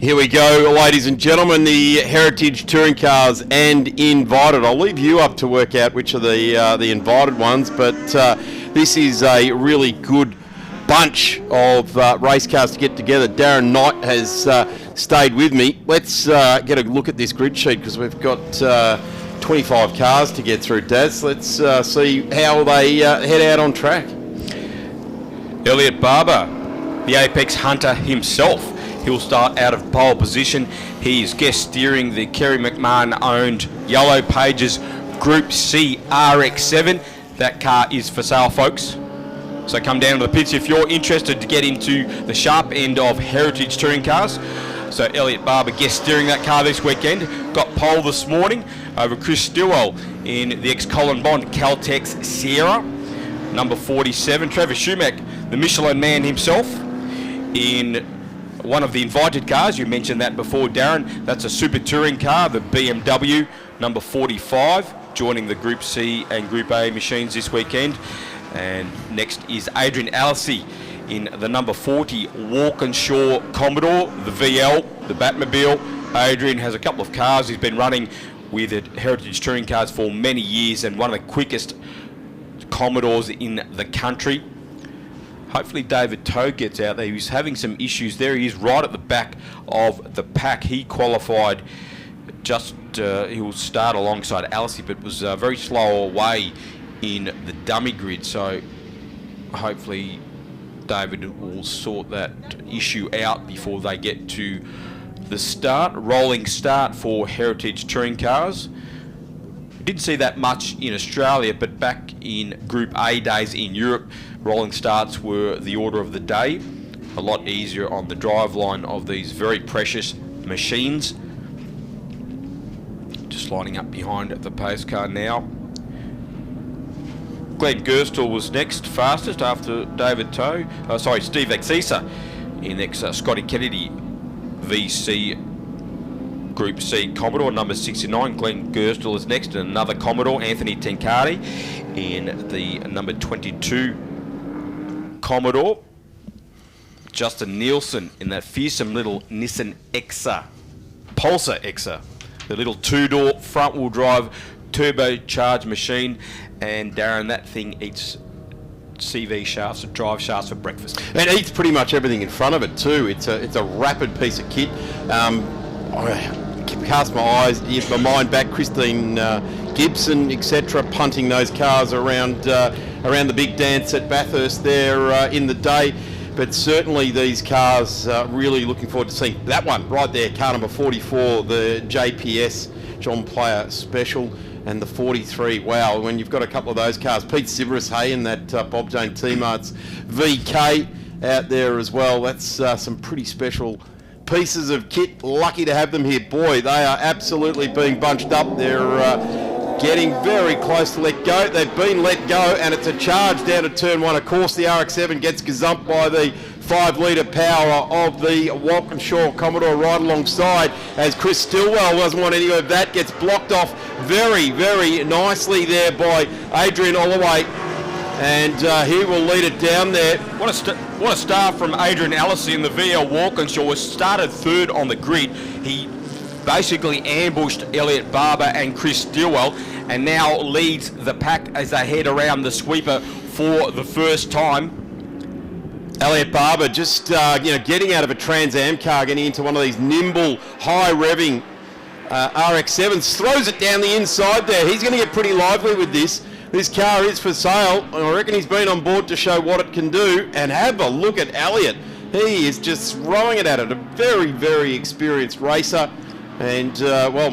Here we go, ladies and gentlemen, the Heritage Touring Cars and Invited. I'll leave you up to work out which are the invited ones, but this is a really good bunch of race cars to get together. Darren Knight has stayed with me. Let's get a look at this grid sheet because we've got 25 cars to get through, Daz. Let's see how they head out on track. Elliot Barber, the Apex Hunter himself. He'll start out of pole position. He is guest steering the Kerry McMahon-owned Yellow Pages Group C RX-7. That car is for sale, folks. So come down to the pits if you're interested to get into the sharp end of Heritage Touring Cars. So Elliot Barber guest steering that car this weekend. Got pole this morning over Chris Stillwell in the ex-Colin Bond Caltex Sierra. Number 47, Trevor Schumack, the Michelin man himself, in one of the invited cars. You mentioned that before, Darren. That's a super touring car, the BMW number 45, joining the Group C and Group A machines this weekend. And next is Adrian Alessi in the number 40 Walkinshaw Commodore, the VL, the Batmobile. Adrian has a couple of cars he's been running with Heritage Touring Cars for many years, and one of the quickest Commodores in the country. Hopefully David Toe gets out there. He's having some issues there. He is right at the back of the pack. He qualified just, he will start alongside Alessi, but was very slow away in the dummy grid. So hopefully David will sort that issue out before they get to the start. Rolling start for Heritage Touring Cars. Didn't see that much in Australia, but back in Group A days in Europe, rolling starts were the order of the day. A lot easier on the driveline of these very precious machines. Just lining up behind the pace car now. Glenn Gerstle was next, fastest after David Toe. Steve Exisa in ex-Scotty Kennedy VC Group C Commodore, number 69. Glenn Gerstle is next, and another Commodore, Anthony Tenkati, in the number 22 Commodore. Justin Nielsen in that fearsome little Nissan Exa, Pulsar Exa, the little two-door front-wheel drive turbocharged machine. And Darren, that thing eats CV shafts, drive shafts for breakfast. And eats pretty much everything in front of it too. It's a rapid piece of kit. I cast my mind back, Christine Gibson, etc., punting those cars around the big dance at Bathurst there in the day. But certainly these cars, really looking forward to seeing that one right there, car number 44, the JPS John Player Special, and the 43. Wow, when you've got a couple of those cars, Pete Siveris, hey, in that Bob Jane T-Mart's VK out there as well. That's some pretty special pieces of kit. Lucky to have them here. Boy, they are absolutely being bunched up. They're getting very close to let go. They've been let go, and it's a charge down to turn one. Of course, the RX-7 gets gazumped by the 5-litre power of the Walkinshaw Commodore right alongside, as Chris Stillwell doesn't want any of that. Gets blocked off very, very nicely there by Adrian Holloway. And he will lead it down there. What a start from Adrian Alessi in the VL Walkinshaw. Was started third on the grid. He basically ambushed Elliot Barber and Chris Stillwell, and now leads the pack as they head around the sweeper for the first time. Elliot Barber just getting out of a Trans Am car, getting into one of these nimble, high-revving RX-7s. Throws it down the inside there. He's going to get pretty lively with this. This car is for sale, and I reckon he's been on board to show what it can do. And have a look at Elliot. He is just throwing it at it. A very, very experienced racer. And,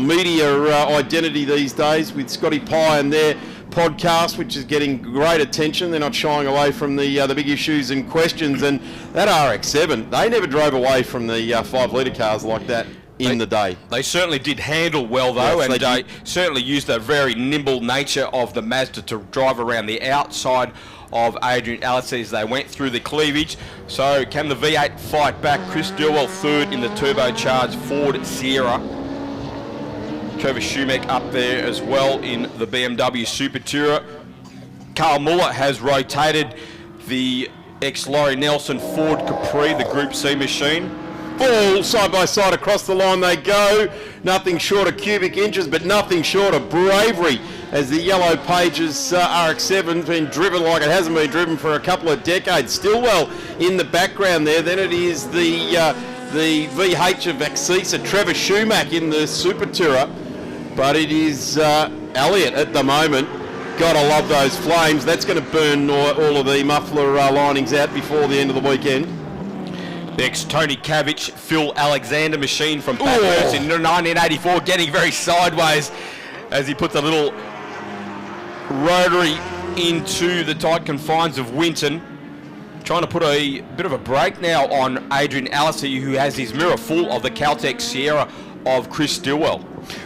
media identity these days with Scotty Pye and their podcast, which is getting great attention. They're not shying away from the big issues and questions. And that RX-7, they never drove away from the 5-litre cars like that in the day. They certainly did handle well, though, yes, and they certainly used the very nimble nature of the Mazda to drive around the outside of Adrian Alessi as they went through the cleavage. So can the V8 fight back? Chris Stillwell third in the turbocharged Ford Sierra. Trevor Schumack up there as well in the BMW Super Tourer. Carl Muller has rotated the ex-Laurie Nelson Ford Capri, the Group C machine. All side by side across the line they go. Nothing short of cubic inches, but nothing short of bravery as the Yellow Pages RX-7's been driven like it hasn't been driven for a couple of decades. Stillwell in the background there. Then it is the VH of Axisa, Trevor Schumack in the Super Tourer. But it is Elliott at the moment. Gotta love those flames. That's going to burn all of the muffler linings out before the end of the weekend. The ex-Tony Cavich, Phil Alexander machine from Bathurst in 1984, getting very sideways as he puts a little rotary into the tight confines of Winton. Trying to put a bit of a break now on Adrian Allisey, who has his mirror full of the Caltech Sierra of Chris Stillwell.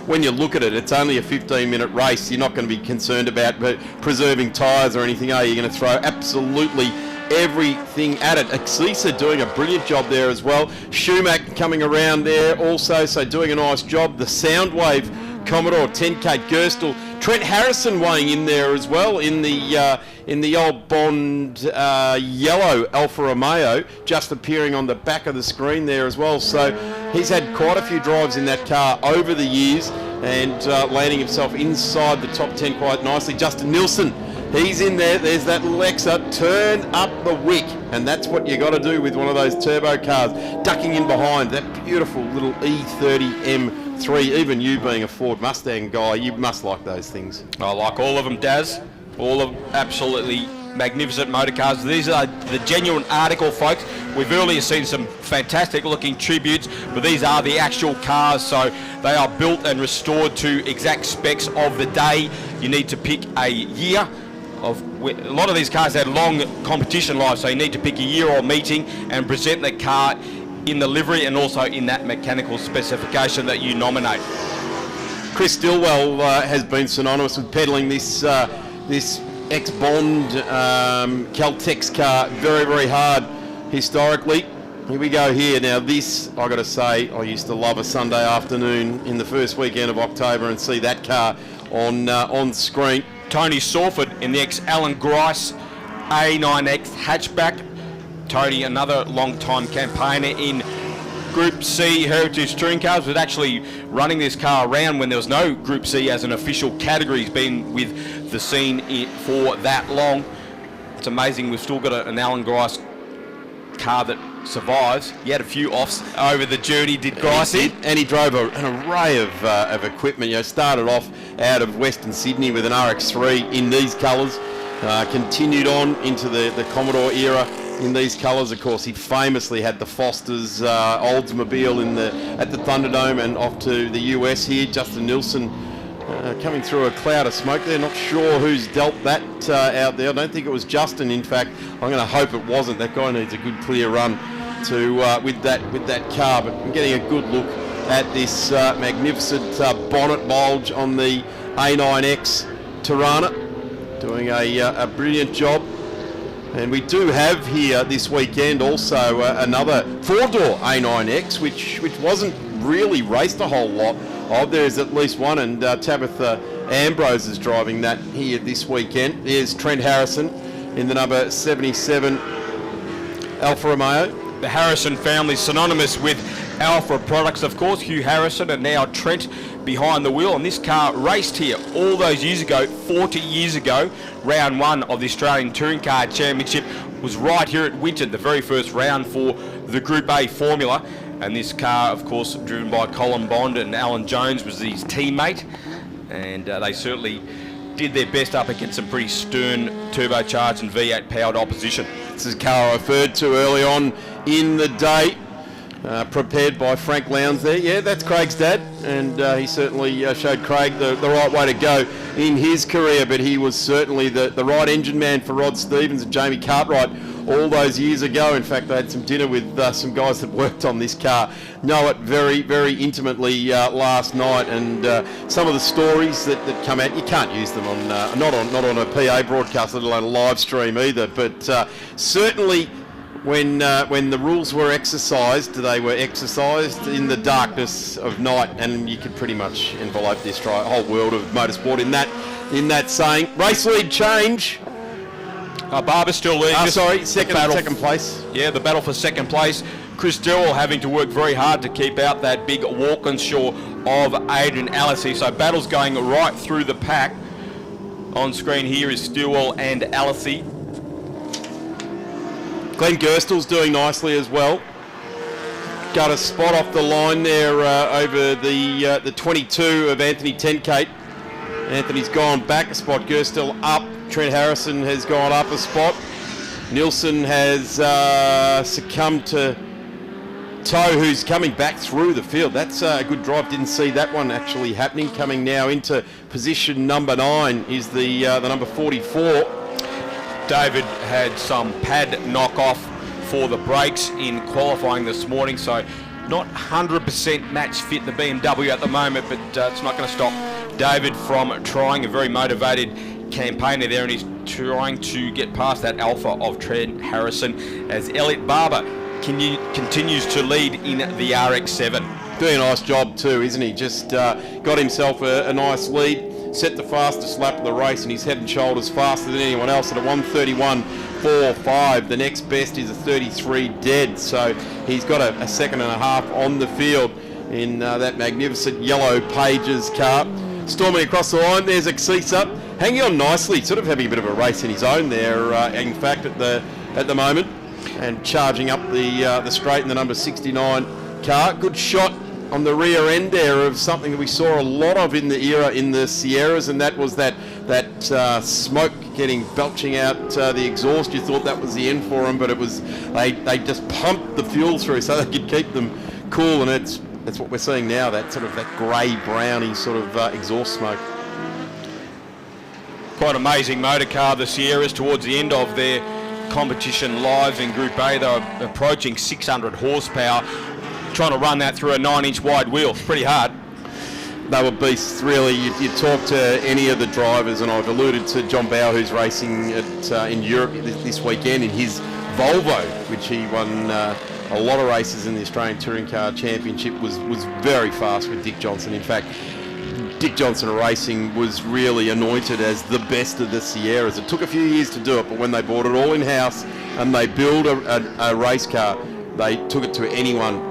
When you look at it, it's only a 15-minute race. You're not going to be concerned about preserving tyres or anything, are you? You're going to throw absolutely everything at it. Axisa doing a brilliant job there as well. Schumack coming around there also, so doing a nice job. The Soundwave Commodore 10K Gerstle. Trent Harrison weighing in there as well in the old Bond yellow Alfa Romeo, just appearing on the back of the screen there as well. So he's had quite a few drives in that car over the years and landing himself inside the top 10 quite nicely. Justin Nilsson, he's in there. There's that Lexa. Turn up the wick, and that's what you got to do with one of those turbo cars. Ducking in behind that beautiful little E30 M3. Even you being a Ford Mustang guy, you must like those things. I like all of them, Daz. All of absolutely magnificent motor cars. These are the genuine article, folks. We've earlier seen some fantastic looking tributes, but these are the actual cars, so they are built and restored to exact specs of the day. You need to pick a year. A lot of these cars had long competition lives, so you need to pick a year or meeting and present the car in the livery and also in that mechanical specification that you nominate. Chris Stillwell has been synonymous with peddling this ex-Bond Caltex car very, very hard historically. Here we go here. Now this, I got to say, I used to love a Sunday afternoon in the first weekend of October and see that car on screen. Tony Sawford in the ex-Alan Grice A9X hatchback. Tony, another long-time campaigner in Group C Heritage Touring Cars, was actually running this car around when there was no Group C as an official category. He's been with the scene for that long. It's amazing we've still got an Alan Grice car that survives. He had a few offs over the journey, did Grice? And he drove an array of equipment. You know, started off out of Western Sydney with an RX-3 in these colours, continued on into the Commodore era in these colours. Of course, he famously had the Foster's Oldsmobile at the Thunderdome, and off to the US here. Justin Nilsson coming through a cloud of smoke there. Not sure who's dealt that out there. I don't think it was Justin, in fact. I'm going to hope it wasn't. That guy needs a good clear run to with that car. But I'm getting a good look at this magnificent bonnet bulge on the A9X Tirana, doing a brilliant job. And we do have here this weekend also another four-door A9X, which wasn't really raced a whole lot of. There's at least one, and Tabitha Ambrose is driving that here this weekend. There's Trent Harrison in the number 77 Alfa Romeo. The Harrison family synonymous with Alfa products, of course. Hugh Harrison and now Trent behind the wheel, and this car raced here all those years ago, 40 years ago. Round one of the Australian Touring Car Championship was right here at Winton, the very first round for the Group A Formula. And this car, of course, driven by Colin Bond and Alan Jones, was his teammate, and they certainly did their best up against some pretty stern turbocharged and V8 powered opposition. This is a car I referred to early on in the day. Prepared by Frank Lowndes there. Yeah, that's Craig's dad, and he certainly showed Craig the right way to go in his career, but he was certainly the right engine man for Rod Stevens and Jamie Cartwright all those years ago. In fact, I had some dinner with some guys that worked on this car, know it very, very intimately last night, and some of the stories that come out, you can't use them on not on a PA broadcast, let alone a live stream either, but certainly when the rules were exercised, they were exercised in the darkness of night, and you could pretty much envelope this whole world of motorsport in that saying. Race lead change. Barber's still leading. Second place. Yeah, the battle for second place Chris Durrell having to work very hard to keep out that big Walkinshaw of Adrian Alesi. So battles going right through the pack. On screen here is Stewell and Alesi. Glenn Gerstel's doing nicely as well. Got a spot off the line there over the 22 of Anthony Tenkate. Anthony's gone back a spot. Gerstel up. Trent Harrison has gone up a spot. Nielsen has succumbed to Toe, who's coming back through the field. That's a good drive. Didn't see that one actually happening. Coming now into position number 9 is the number 44. David had some pad knockoff for the brakes in qualifying this morning, so not 100% match fit the BMW at the moment, but it's not going to stop David from trying. A very motivated campaigner there, and he's trying to get past that alpha of Trent Harrison as Elliot Barber continues to lead in the RX-7. Doing a nice job too, isn't he? Just got himself a nice lead, set the fastest lap of the race, and he's head and shoulders faster than anyone else at a 1:31.45. The next best is a 33 dead, so he's got a second and a half on the field in that magnificent yellow Pages car. Storming across the line, there's Exisa, hanging on nicely, sort of having a bit of a race in his own there, in fact, at the moment, and charging up the straight in the number 69 car. Good shot on the rear end there of something that we saw a lot of in the era in the Sierras, and that was that smoke belching out the exhaust. You thought that was the end for them, but it was they just pumped the fuel through so they could keep them cool, and that's what we're seeing now, that sort of that grey browny sort of exhaust smoke. Quite amazing motor car, the Sierras, towards the end of their competition lives in Group A. They were approaching 600 horsepower, trying to run that through a 9-inch wide wheel. It's pretty hard. They were beasts, really. You talk to any of the drivers, and I've alluded to John Bauer, who's racing in Europe this weekend in his Volvo, which he won a lot of races in the Australian Touring Car Championship, was very fast with Dick Johnson. In fact, Dick Johnson Racing was really anointed as the best of the Sierras. It took a few years to do it, but when they bought it all in-house and they built a race car, they took it to anyone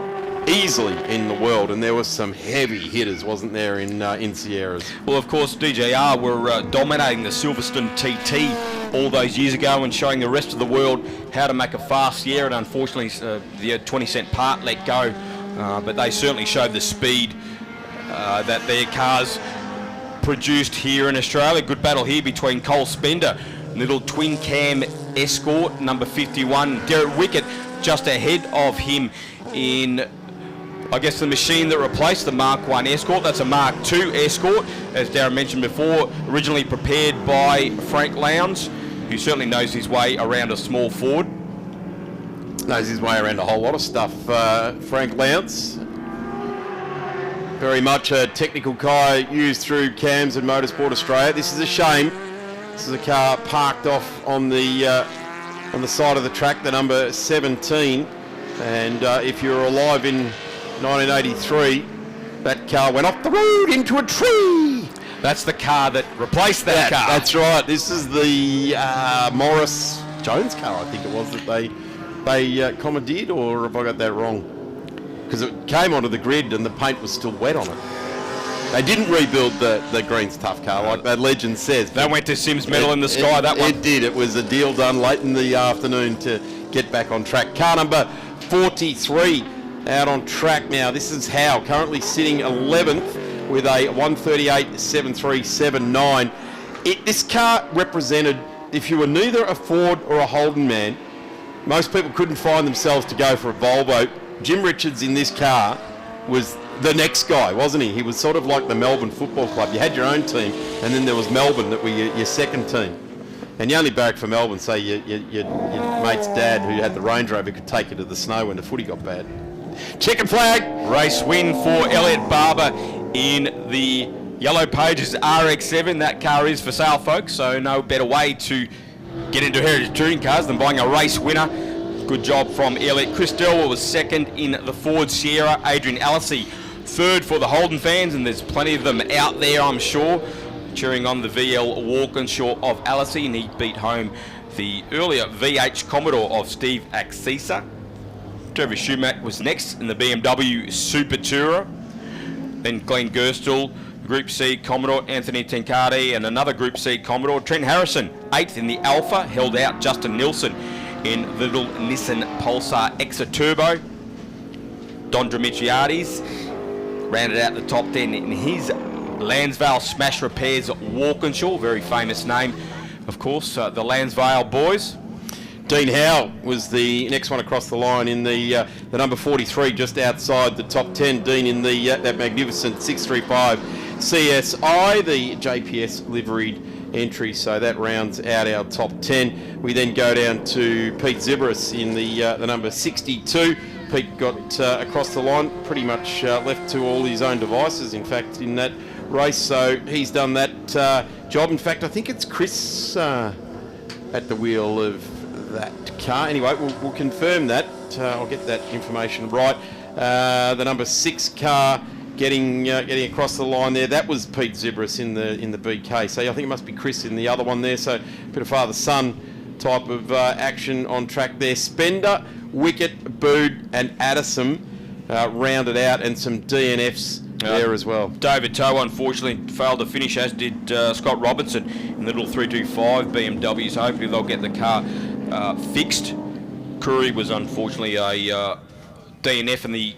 easily in the world, and there was some heavy hitters, wasn't there, in Sierras? Well, of course, DJR were dominating the Silverstone TT all those years ago and showing the rest of the world how to make a fast Sierra, and unfortunately the 20-cent part let go, but they certainly showed the speed that their cars produced here in Australia. Good battle here between Cole Spender, little twin cam Escort, number 51. Derek Wickett just ahead of him in, I guess, the machine that replaced the Mark 1 Escort. That's a Mark 2 Escort, as Darren mentioned before, originally prepared by Frank Lowndes, who certainly knows his way around a small Ford. Knows his way around a whole lot of stuff, Frank Lowndes. Very much a technical car used through CAMS and Motorsport Australia. This is a shame. This is a car parked off on the side of the track, the number 17. And if you were alive in 1983, that car went off the road into a tree. That's the car that replaced that car. That's right. This is the Morris Jones car, I think it was, that they commandeered, or have I got that wrong? Because it came onto the grid and the paint was still wet on it. They didn't rebuild the Greens Tough car like that legend says. That went to Sims Metal in the Sky, that one. It did. It was a deal done late in the afternoon to get back on track. Car number 43 out on track now. This is Howe, currently sitting 11th with a 1:38.7379. This car represented, if you were neither a Ford or a Holden man, most people couldn't find themselves to go for a Volvo. Jim Richards in this car was the next guy, wasn't he? He was sort of like the Melbourne Football Club. You had your own team, and then there was Melbourne that were your second team. And you only barracked for Melbourne, so your mate's dad, who had the Range Rover, could take you to the snow when the footy got bad. Checkered flag. Race win for Elliot Barber in the Yellow Pages RX-7. That car is for sale, folks, so no better way to get into Heritage Touring Cars than buying a race winner. Good job from Elliot. Chris Delwell was second in the Ford Sierra. Adrian Alesi third for the Holden fans, and there's plenty of them out there, I'm sure, cheering on the VL Walkinshaw of Alesi, and he beat home the earlier VH Commodore of Steve Exisa. Trevor Schumacher was next in the BMW Super Tourer. Then Glenn Gerstle, Group C Commodore, Anthony Tenkate, and another Group C Commodore. Trent Harrison, 8th in the Alpha, held out Justin Nilsson in the little Nissan Pulsar Exa Turbo. Don Dimitriades rounded out the top 10 in his Lansvale Smash Repairs Walkinshaw, very famous name, of course, the Lansvale boys. Dean Howe was the next one across the line in the number 43, just outside the top 10. Dean in the that magnificent 635 CSI, the JPS liveried entry, so that rounds out our top 10. We then go down to Pete Zibris in the number 62. Pete got across the line, pretty much left to all his own devices, in fact, in that race, so he's done that job. In fact, I think it's Chris at the wheel of that car. Anyway, we'll confirm that. I'll get that information right. The number 6 car getting across the line there. That was Pete Zibris in the BK. So I think it must be Chris in the other one there. So a bit of father-son type of action on track there. Spender, Wicket, Bood and Addison rounded out, and some DNFs there as well. David Toe unfortunately failed to finish, as did Scott Robinson in the little 325 BMWs. Hopefully they'll get the car fixed. Curry was unfortunately a DNF in the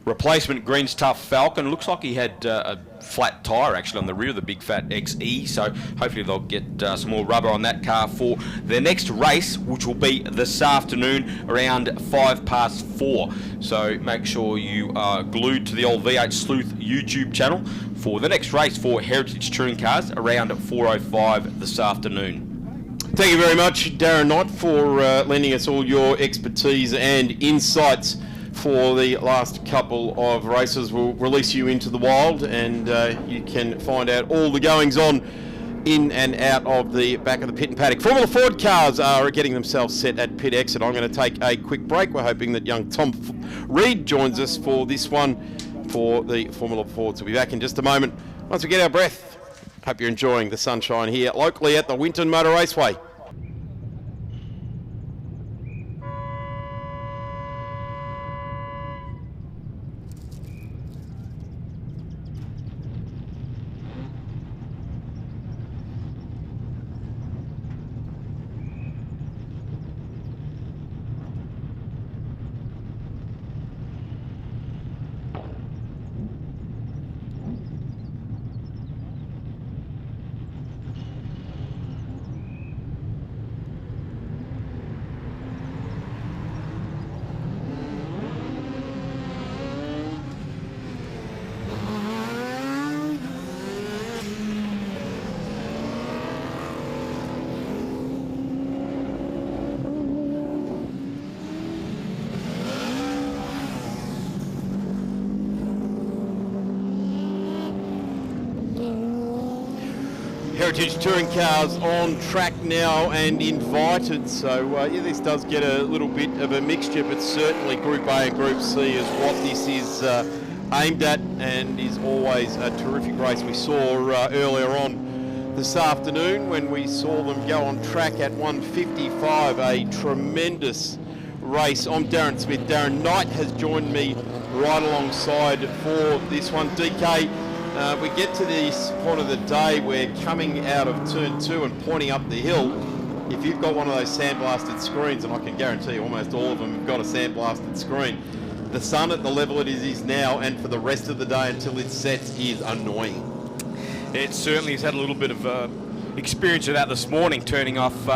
replacement Greens Tough Falcon. Looks like he had a flat tyre actually on the rear of the big fat XE, so hopefully they'll get some more rubber on that car for the next race, which will be this afternoon around 4:05. So make sure you are glued to the old V8 Sleuth YouTube channel for the next race for Heritage Touring Cars around 4:05 this afternoon. Thank you very much, Darren Knight, for lending us all your expertise and insights for the last couple of races. We'll release you into the wild, and you can find out all the goings on in and out of the back of the pit and paddock. Formula Ford cars are getting themselves set at pit exit. I'm going to take a quick break. We're hoping that young Tom Reed joins us for this one for the Formula Fords. We'll be back in just a moment once we get our breath. Hope you're enjoying the sunshine here locally at the Winton Motor Raceway. Heritage Touring Cars on track now and invited, so yeah, this does get a little bit of a mixture, but certainly Group A and Group C is what this is aimed at, and is always a terrific race. We saw earlier on this afternoon when we saw them go on track at 1:55, a tremendous race. I'm Darren Smith. Darren Knight has joined me right alongside for this one. DK, we get to this point of the day where coming out of turn 2 and pointing up the hill, if you've got one of those sandblasted screens, and I can guarantee you almost all of them have got a sandblasted screen, the sun at the level it is now and for the rest of the day until it sets is annoying. It certainly has had a little bit of experience of that this morning, turning off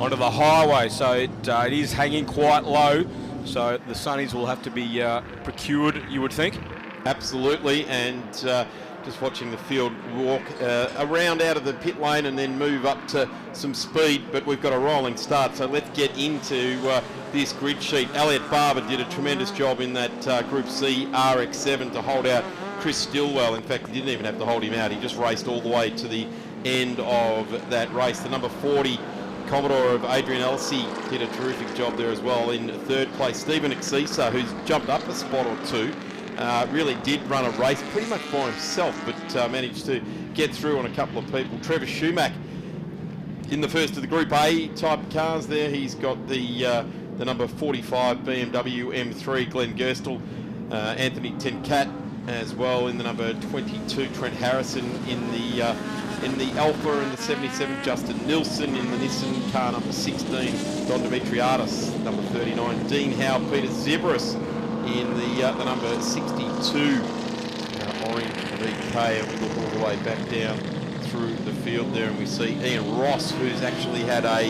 onto the highway, so it is hanging quite low, so the sunnies will have to be procured, you would think. Absolutely, and just watching the field walk around out of the pit lane and then move up to some speed, but we've got a rolling start, so let's get into this grid sheet. Elliot Barber did a tremendous job in that Group C RX-7 to hold out Chris Stillwell. In fact, he didn't even have to hold him out, he just raced all the way to the end of that race. The number 40 Commodore of Adrian Elsey did a terrific job there as well. In third place, Stephen Exisa, who's jumped up a spot or two, really did run a race pretty much by himself, but managed to get through on a couple of people. Trevor Schumacher in the first of the Group A type cars there. He's got the the number 45 BMW M3 Glenn Gerstle, Anthony Tenkat as well in the number 22 Trent Harrison in the Alpha, and the 77 Justin Nilsson in the Nissan car number 16 Don Dimitriadis, number 39 Dean Howe, Peter Zebras in the number 62 Orange VK, and we look all the way back down through the field there and we see Ian Ross, who's actually had a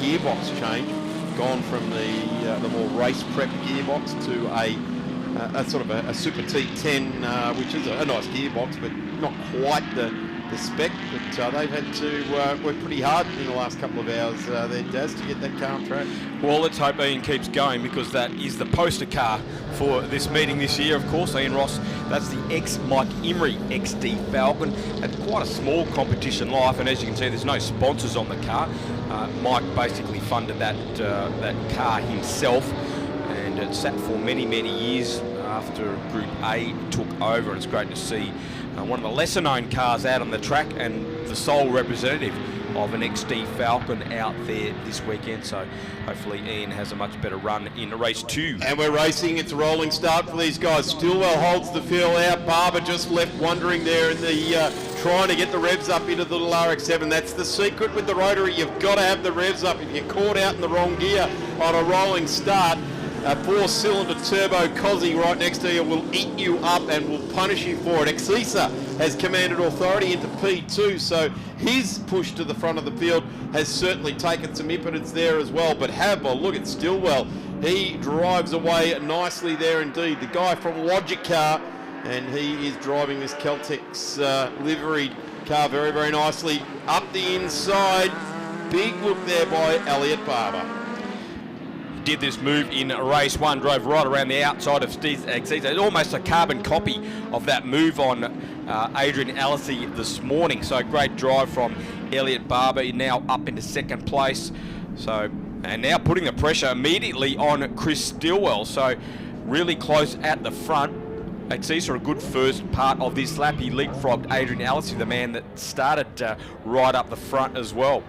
gearbox change, gone from the more race prep gearbox to a sort of a Super T10, which is a nice gearbox, but not quite the spec, but they've had to work pretty hard in the last couple of hours there, Daz, to get that car on track. Well, let's hope Ian keeps going, because that is the poster car for this meeting this year, of course. Ian Ross, that's the ex-Mike Imrie XD Falcon. Had quite a small competition life, and as you can see, there's no sponsors on the car. Mike basically funded that car himself, and it sat for many, many years after Group A took over, and it's great to see one of the lesser known cars out on the track and the sole representative of an XD Falcon out there this weekend. So hopefully Ian has a much better run in race 2. And we're racing. It's a rolling start for these guys. Stillwell holds the field out. Barber just left wondering there in the trying to get the revs up into the little RX-7. That's the secret with the rotary. You've got to have the revs up. If you're caught out in the wrong gear on a rolling start, a 4-cylinder turbo Cozzy right next to you will eat you up and will punish you for it. Exisa has commanded authority into P2, so his push to the front of the field has certainly taken some impetus there as well. But have a look at Stillwell. He drives away nicely there indeed. The guy from Logic Car, and he is driving this Caltex liveried car very, very nicely. Up the inside, big look there by Elliot Barber. Did this move in race 1, drove right around the outside of Steve Exisa. Almost a carbon copy of that move on Adrian Alesi this morning. So great drive from Elliot Barber, now up into second place. So, and now putting the pressure immediately on Chris Stillwell. So really close at the front. Exisa a good first part of this lap. He leapfrogged Adrian Alesi, the man that started right up the front as well.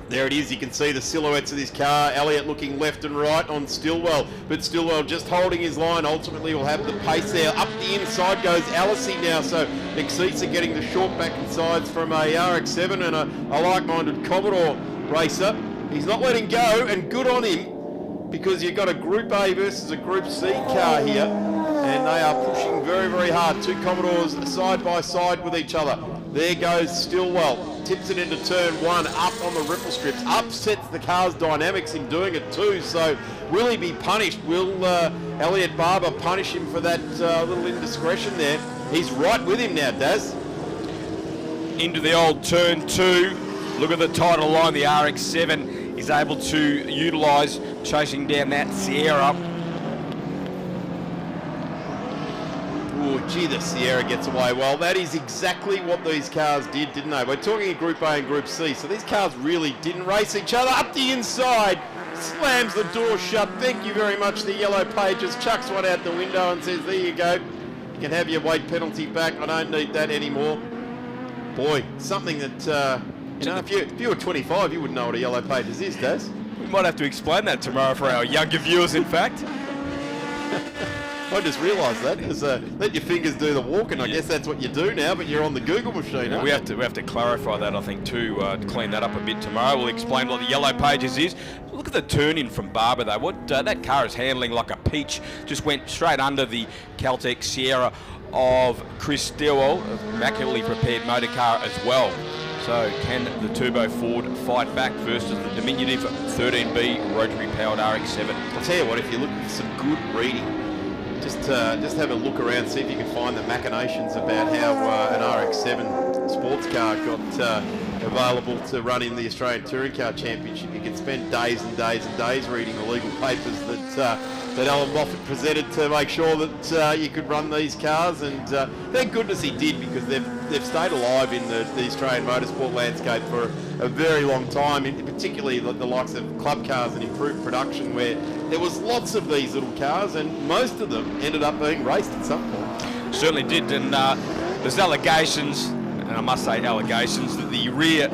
There it is, you can see the silhouettes of this car. Elliott looking left and right on Stillwell, but Stillwell just holding his line. Ultimately will have the pace there. Up the inside goes Alesi now, so Exisa getting the short back and sides from a RX-7 and a like-minded Commodore racer. He's not letting go, and good on him, because you've got a Group A versus a Group C car here, and they are pushing very, very hard. Two Commodores side by side with each other. There goes Stillwell. Tips it into turn 1, up on the ripple strips, upsets the car's dynamics in doing it too, so will he be punished? Will Elliot Barber punish him for that little indiscretion there? He's right with him now, Daz. Into the old turn 2, look at the title line, the RX-7 is able to utilise chasing down that Sierra. Oh, gee, the Sierra gets away well. That is exactly what these cars did, didn't they? We're talking in Group A and Group C, so these cars really didn't race each other. Up the inside, slams the door shut. Thank you very much, the Yellow Pages. Chucks one out the window and says, there you go. You can have your weight penalty back. I don't need that anymore. Boy, something that, if you were 25, you wouldn't know what a Yellow Pages is, Daz. We might have to explain that tomorrow for our younger viewers, in fact. I just realised that. Let your fingers do the walking. I guess that's what you do now, but you're on the Google machine. We have to clarify that, I think, too, to clean that up a bit tomorrow. We'll explain what the Yellow Pages is. Look at the turn-in from Barber, though. What that car is handling like a peach. Just went straight under the Caltex Sierra of Chris Stillwell, immaculately prepared motor car as well. So can the Turbo Ford fight back versus the diminutive 13B rotary-powered RX-7? I'll tell you what, if you're looking for some good reading, just have a look around, see if you can find the machinations about how an RX-7 sports car got available to run in the Australian Touring Car Championship. You can spend days and days and days reading the legal papers that Alan Moffat presented to make sure that you could run these cars, and thank goodness he did, because they've stayed alive in the Australian motorsport landscape for a very long time, particularly the likes of club cars and improved production, where there was lots of these little cars, and most of them ended up being raced at some point. Certainly did, and there's allegations, and I must say allegations, that the rear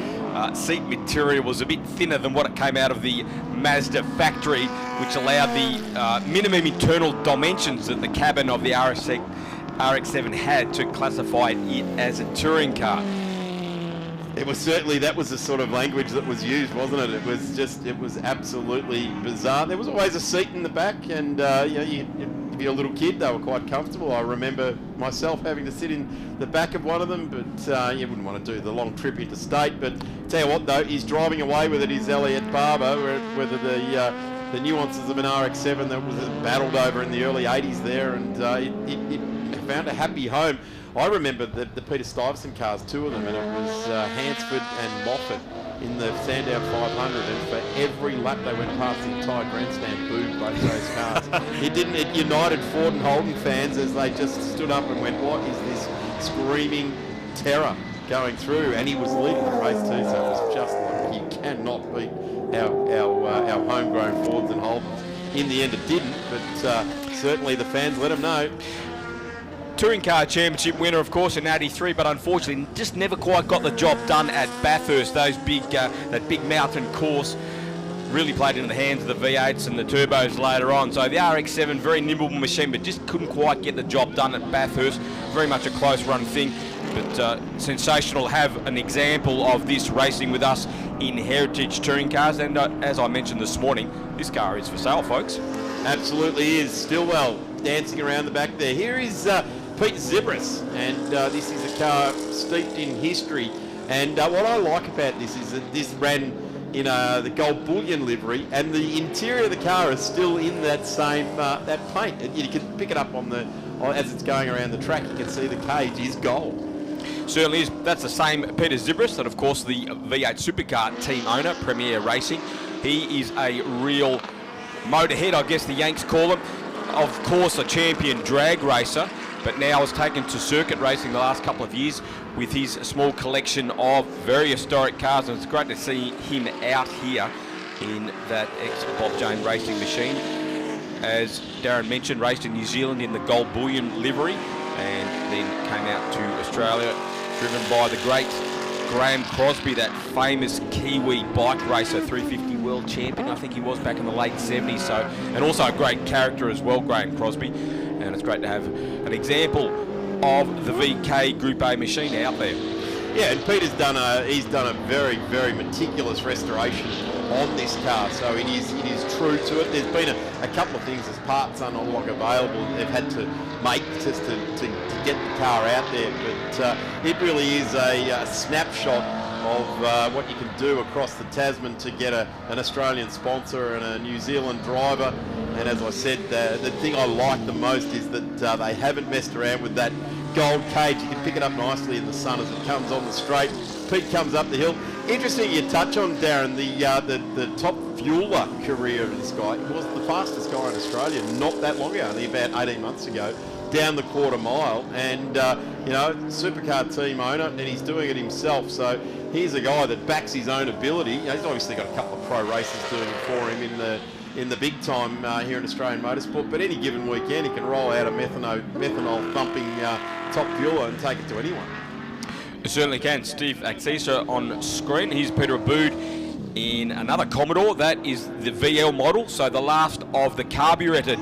seat material was a bit thinner than what it came out of the Mazda factory, which allowed the minimum internal dimensions that the cabin of the RX-7 had to classify it as a touring car. It was certainly, that was the sort of language that was used, wasn't it? It was absolutely bizarre. There was always a seat in the back, and if you're a little kid, they were quite comfortable. I remember myself having to sit in the back of one of them, but you wouldn't want to do the long trip interstate. But tell you what, though, he's driving away with it. Is Elliot Barber, whether the nuances of an RX-7 that was battled over in the early 80s there, and it found a happy home. I remember the Peter Stuyvesant cars, two of them, and it was Hansford and Moffat in the Sandown 500, and for every lap they went past the entire grandstand, booed both those cars. It united Ford and Holden fans as they just stood up and went, what is this screaming terror going through? And he was leading the race too, so it was just like, you cannot beat our homegrown Fords and Holdens. In the end it didn't, but certainly the fans let them know. Touring Car Championship winner, of course, in '83, but unfortunately just never quite got the job done at Bathurst. That big mountain course really played into the hands of the V8s and the turbos later on. So the RX-7, very nimble machine, but just couldn't quite get the job done at Bathurst. Very much a close run thing, but sensational to have an example of this racing with us in Heritage Touring Cars. And as I mentioned this morning, this car is for sale, folks. Absolutely is. Stillwell dancing around the back there. Here is Pete Zibris, and this is a car steeped in history. And what I like about this is that this ran in the gold bullion livery, and the interior of the car is still in that same that paint. You can pick it up as it's going around the track. You can see the cage is gold. Certainly is. That's the same Peter Zibris, that of course the V8 supercar team owner, Premier Racing. He is a real motorhead, I guess the Yanks call him. Of course, a champion drag racer, but now has taken to circuit racing the last couple of years with his small collection of very historic cars, and it's great to see him out here in that ex-Bob Jane racing machine. As Darren mentioned, raced in New Zealand in the gold bullion livery, and then came out to Australia, driven by the great Graham Crosby, that famous Kiwi bike racer, 350 world champion, I think he was back in the late 70s. So, and also a great character as well, Graham Crosby. And it's great to have an example of the VK Group A machine out there. Yeah, and Peter's done a very, very meticulous restoration on this car, so it is true to it. There's been a couple of things as parts are no longer available they've had to make just to get the car out there, but it really is a snapshot of what you can do across the Tasman to get an Australian sponsor and a New Zealand driver. And as I said, the thing I like the most is that they haven't messed around with that gold cage. You can pick it up nicely in the sun as it comes on the straight. Pete comes up the hill. Interesting you touch on, Darren, the top fueler career of this guy. He was the fastest guy in Australia not that long ago, only about 18 months ago, down the quarter mile. And, supercar team owner, and he's doing it himself. So he's a guy that backs his own ability. He's obviously got a couple of pro races doing it for him in the big time here in Australian motorsport, but any given weekend he can roll out a methanol thumping top fueler and take it to anyone. It certainly can. Steve Axisa on screen. Here's Peter Abood in another Commodore. That is the VL model, so the last of the carburetted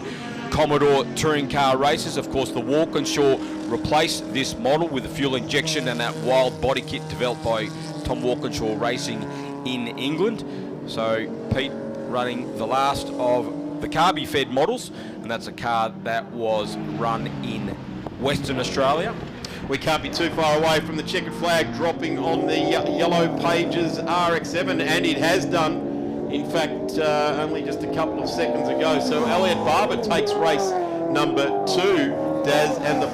Commodore touring car races. Of course, the Walkinshaw replaced this model with the fuel injection and that wild body kit developed by Tom Walkinshaw Racing in England. So Pete running the last of the carby-fed models, and that's a car that was run in Western Australia. We can't be too far away from the checkered flag dropping on the Yellow Pages RX-7, and it has done, in fact, only just a couple of seconds ago. So Elliot Barber takes race number 2, Daz, and the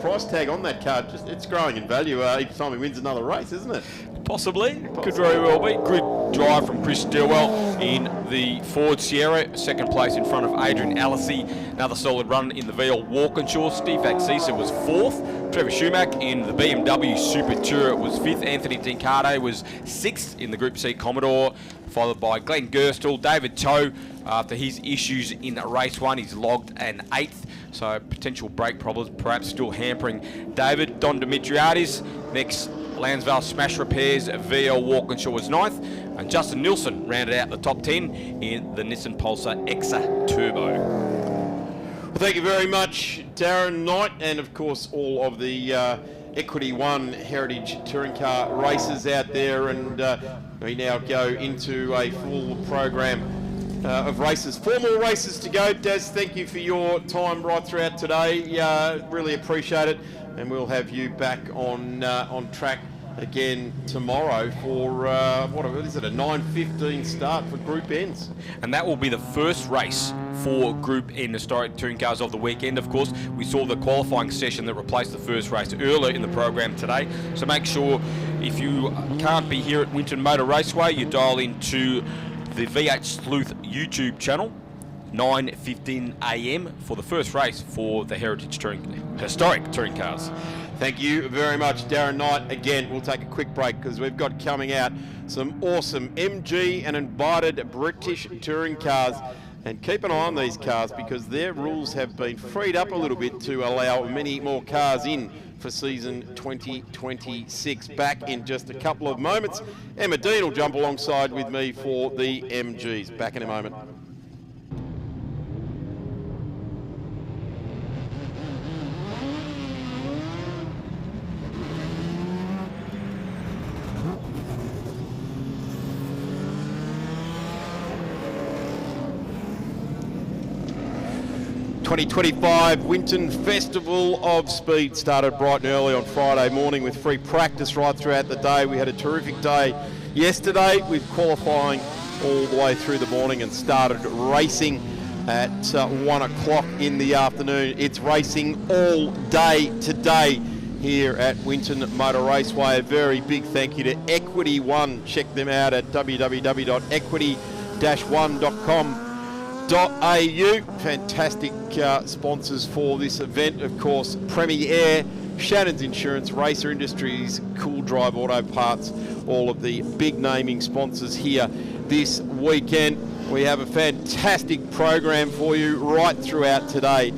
price tag on that car, it's growing in value each time he wins another race, isn't it? Possibly. Could very well be. Good drive from Chris Stilwell in the Ford Sierra. Second place in front of Adrian Alesi. Another solid run in the VL Walkinshaw. Steve Axisa was 4th. Trevor Schumacher in the BMW Super Tourer was 5th. Anthony Tincarde was 6th in the Group C Commodore, followed by Glenn Gerstle. David Toe, after his issues in race 1, he's logged an 8th. So potential brake problems perhaps still hampering David. Don Dimitriadis next Lansvale Smash Repairs VL Walkinshaw was 9th, and Justin Nilsson rounded out the top 10 in the Nissan Pulsar Exa Turbo. Well, thank you very much, Darren Knight, and of course all of the Equity One Heritage Touring Car races out there, and we now go into a full program of races. 4 more races to go. Daz, thank you for your time right throughout today. Really appreciate it, and we'll have you back on track again tomorrow for what is it, a 9:15 start for Group N's. And that will be the first race for Group N Historic Touring Cars of the weekend. Of course, we saw the qualifying session that replaced the first race earlier in the program today, so make sure if you can't be here at Winton Motor Raceway, you dial into the V8 Sleuth YouTube channel 9:15 a.m. for the first race for the Historic Touring Cars. Thank you very much, Darren Knight. Again, we'll take a quick break because we've got coming out some awesome MG and invited British touring cars. And keep an eye on these cars because their rules have been freed up a little bit to allow many more cars in for season 2026. Back in just a couple of moments. Emma Dean will jump alongside with me for the MGs. Back in a moment. 2025 Winton Festival of Speed started bright and early on Friday morning with free practice right throughout the day. We had a terrific day yesterday with qualifying all the way through the morning and started racing at 1 o'clock in the afternoon. It's racing all day today here at Winton Motor Raceway. A very big thank you to Equity One. Check them out at www.equity-one.com.au. Fantastic sponsors for this event, of course, Premier, Shannon's Insurance, Racer Industries, Cool Drive Auto Parts, all of the big naming sponsors here this weekend. We have a fantastic program for you right throughout today,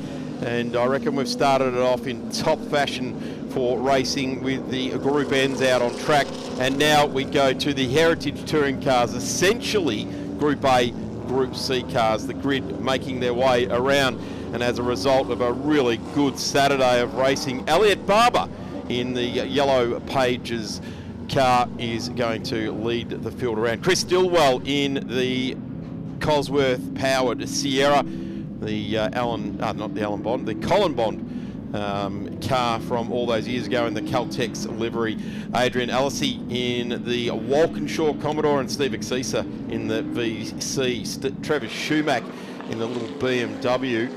and I reckon we've started it off in top fashion for racing with the Group N's out on track, and now we go to the Heritage Touring Cars, essentially Group A, Group C cars, the grid making their way around, and as a result of a really good Saturday of racing, Elliot Barber in the Yellow Pages car is going to lead the field around. Chris Stillwell in the Cosworth powered Sierra, the Colin Bond car from all those years ago in the Caltex livery. Adrian Alesi in the Walkinshaw Commodore, and Steve Exisa in the VC. Trevor Schumack in the little BMW,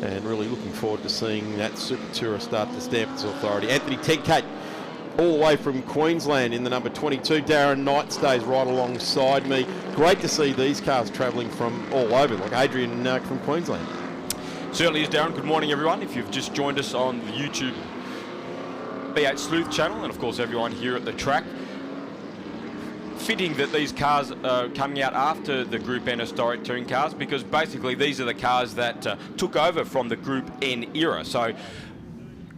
and really looking forward to seeing that Super Tourer start to stamp its authority. Anthony Tenkate all the way from Queensland in the number 22. Darren Knight stays right alongside me. Great to see these cars travelling from all over, like Adrian from Queensland. Certainly is, Darren. Good morning, everyone. If you've just joined us on the YouTube V8 Sleuth channel, and of course everyone here at the track, fitting that these cars are coming out after the Group N Historic Touring Cars, because basically these are the cars that took over from the Group N era. So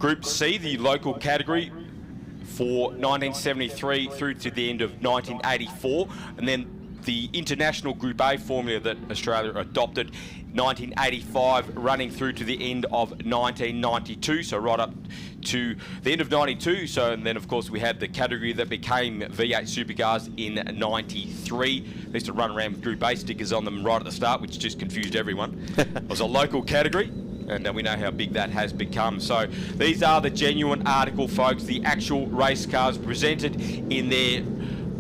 Group C, the local category, for 1973 through to the end of 1984, and then the international Group A formula that Australia adopted 1985 running through to the end of 1992, so right up to the end of 92. So, and then of course we had the category that became V8 Supercars in 93. They used to run around with Group A stickers on them right at the start, which just confused everyone. It was a local category, and we know how big that has become. So these are the genuine article, folks, the actual race cars presented in their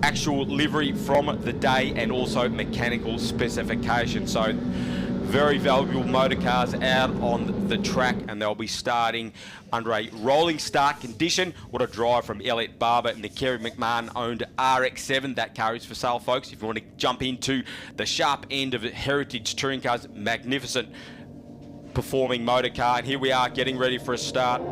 actual livery from the day, and also mechanical specifications. So very valuable motor cars out on the track, and they'll be starting under a rolling start condition. What a drive from Elliot Barber in the Kerry McMahon owned RX-7. That car is for sale, folks. If you want to jump into the sharp end of Heritage Touring Cars, magnificent performing motor car. And here we are getting ready for a start.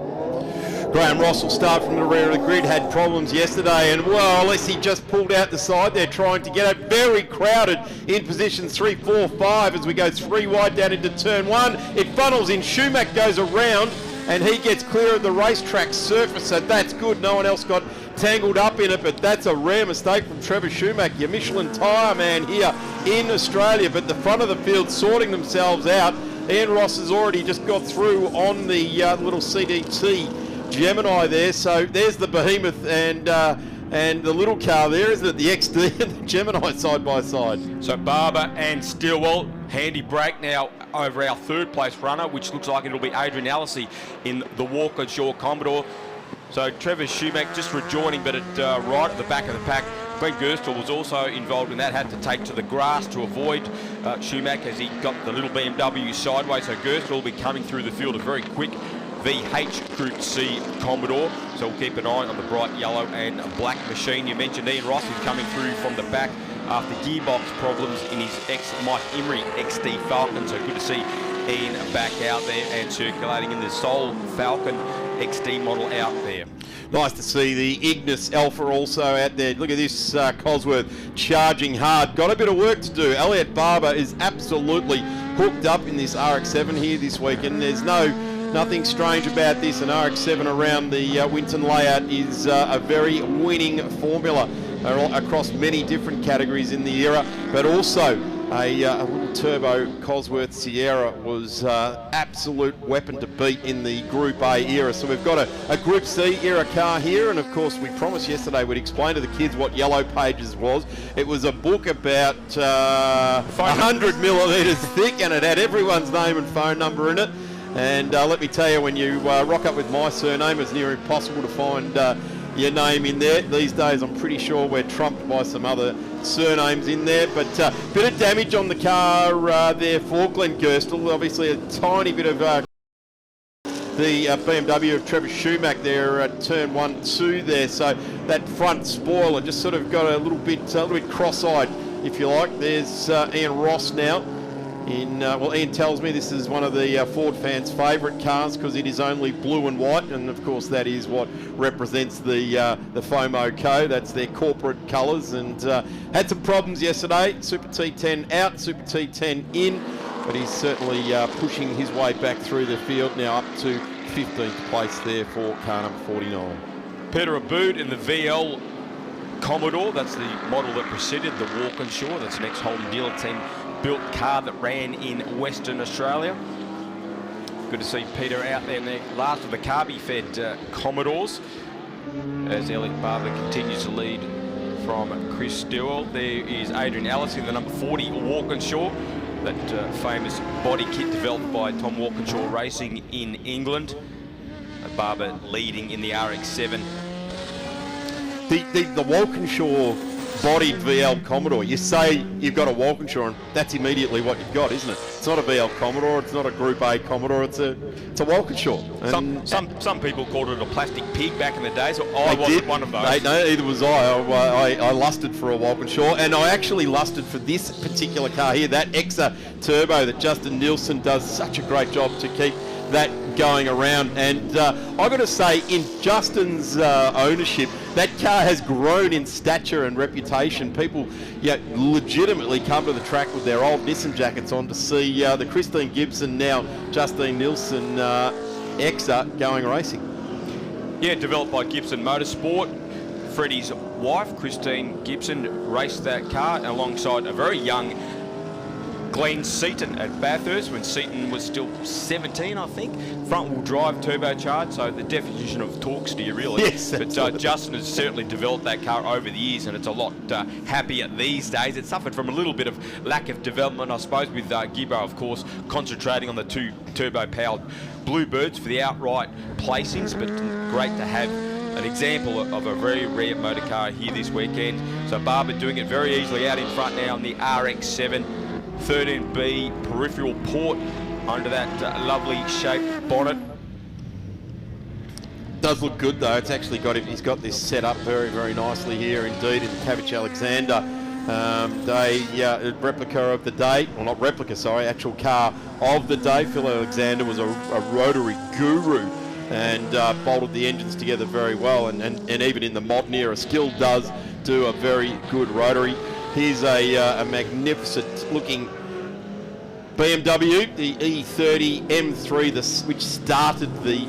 Graham Ross will start from the rear of the grid. Had problems yesterday, and well, unless he just pulled out the side there trying to get it. Very crowded in positions 3, 4, 5 as we go 3 wide down into turn 1. It funnels in. Schumack goes around and he gets clear of the racetrack surface, so that's good. No one else got tangled up in it, but that's a rare mistake from Trevor Schumacher, your Michelin tyre man here in Australia. But the front of the field sorting themselves out. Ian Ross has already just got through on the little CDT Gemini there. So there's the Behemoth and the little car there, isn't it? The XD and the Gemini side by side. So Barber and Stillwell, handy break now over our third place runner, which looks like it'll be Adrian Allisey in the Walkinshaw Commodore. So Trevor Schumacher just rejoining, but right at the back of the pack. Glenn Gerstle was also involved in that, had to take to the grass to avoid Schumacher as he got the little BMW sideways. So Gerstle will be coming through the field, a very quick VH Group C Commodore. So we'll keep an eye on the bright yellow and black machine. You mentioned Ian Ross is coming through from the back after gearbox problems in his Mike Emery XD Falcon. So good to see Ian back out there and circulating in the Sol Falcon XD model out there. Nice to see the Ignis Alpha also out there. Look at this Cosworth charging hard. Got a bit of work to do. Elliot Barber is absolutely hooked up in this RX-7 here this weekend. There's nothing strange about this. An RX-7 around the Winton layout is a very winning formula across many different categories in the era, but also a little turbo Cosworth Sierra was absolute weapon to beat in the Group A era. So we've got a Group C era car here, and of course we promised yesterday we'd explain to the kids what Yellow Pages was. It was a book about 100 millimetres thick, and it had everyone's name and phone number in it. And let me tell you, when you rock up with my surname, it's near impossible to find your name in there. These days I'm pretty sure we're trumped by some other surnames in there, but bit of damage on the car there for Glenn Gerstle. Obviously a tiny bit of the BMW of Trevor Schumacher there at turn 1-2 there, so that front spoiler just sort of got a little bit cross-eyed, if you like. There's Ian Ross now. Well, Ian tells me this is one of the Ford fans' favourite cars because it is only blue and white, and of course that is what represents the FOMO Co. That's their corporate colours, and had some problems yesterday. Super T10 out, Super T10 in, but he's certainly pushing his way back through the field now, up to 15th place there for car number 49. Peter Aboud in the VL Commodore. That's the model that preceded the Walkinshaw. That's an ex-Holden dealer team built car that ran in Western Australia. Good to see Peter out there in the last of the carby-fed Commodores as Elliot Barber continues to lead from Chris Stewell. There is Adrian Allisey, the number 40 Walkinshaw, that famous body kit developed by Tom Walkinshaw Racing in England. Barber leading in the RX-7. The Walkinshaw bodied VL Commodore, you say you've got a Walkinshaw and that's immediately what you've got, isn't it? It's not a VL Commodore, it's not a Group A Commodore, it's a Walkinshaw. Some people called it a plastic pig back in the day, so I wasn't one of those. No, either was I lusted for a Walkinshaw, and I actually lusted for this particular car here, that Exa Turbo that Justin Nielsen does such a great job to keep that going around. And I've got to say, in Justin's ownership, that car has grown in stature and reputation. People legitimately come to the track with their old Nissan jackets on to see the Christine Gibson, now Justine Nielsen Exa going racing. Yeah, developed by Gibson Motorsport. Freddie's wife, Christine Gibson, raced that car alongside a very young Glenn Seaton at Bathurst when Seaton was still 17, I think. Front-wheel drive, turbocharged, so the definition of torque steer, really. Yes, but Justin has certainly developed that car over the years, and it's a lot happier these days. It suffered from a little bit of lack of development, I suppose, with Gibbo, of course, concentrating on the two turbo-powered Bluebirds for the outright placings, but great to have an example of a very rare motor car here this weekend. So Barber doing it very easily out in front now on the RX-7. 13B peripheral port under that lovely shaped bonnet. Does look good though. It's actually got he's got this set up very, very nicely here indeed in Cabbage Alexander. Replica of the day, well not replica, sorry, actual car of the day. Phil Alexander was a rotary guru and bolted the engines together very well, and even in the modern era still does do a very good rotary. Here's a magnificent looking BMW, the E30 M3, which started the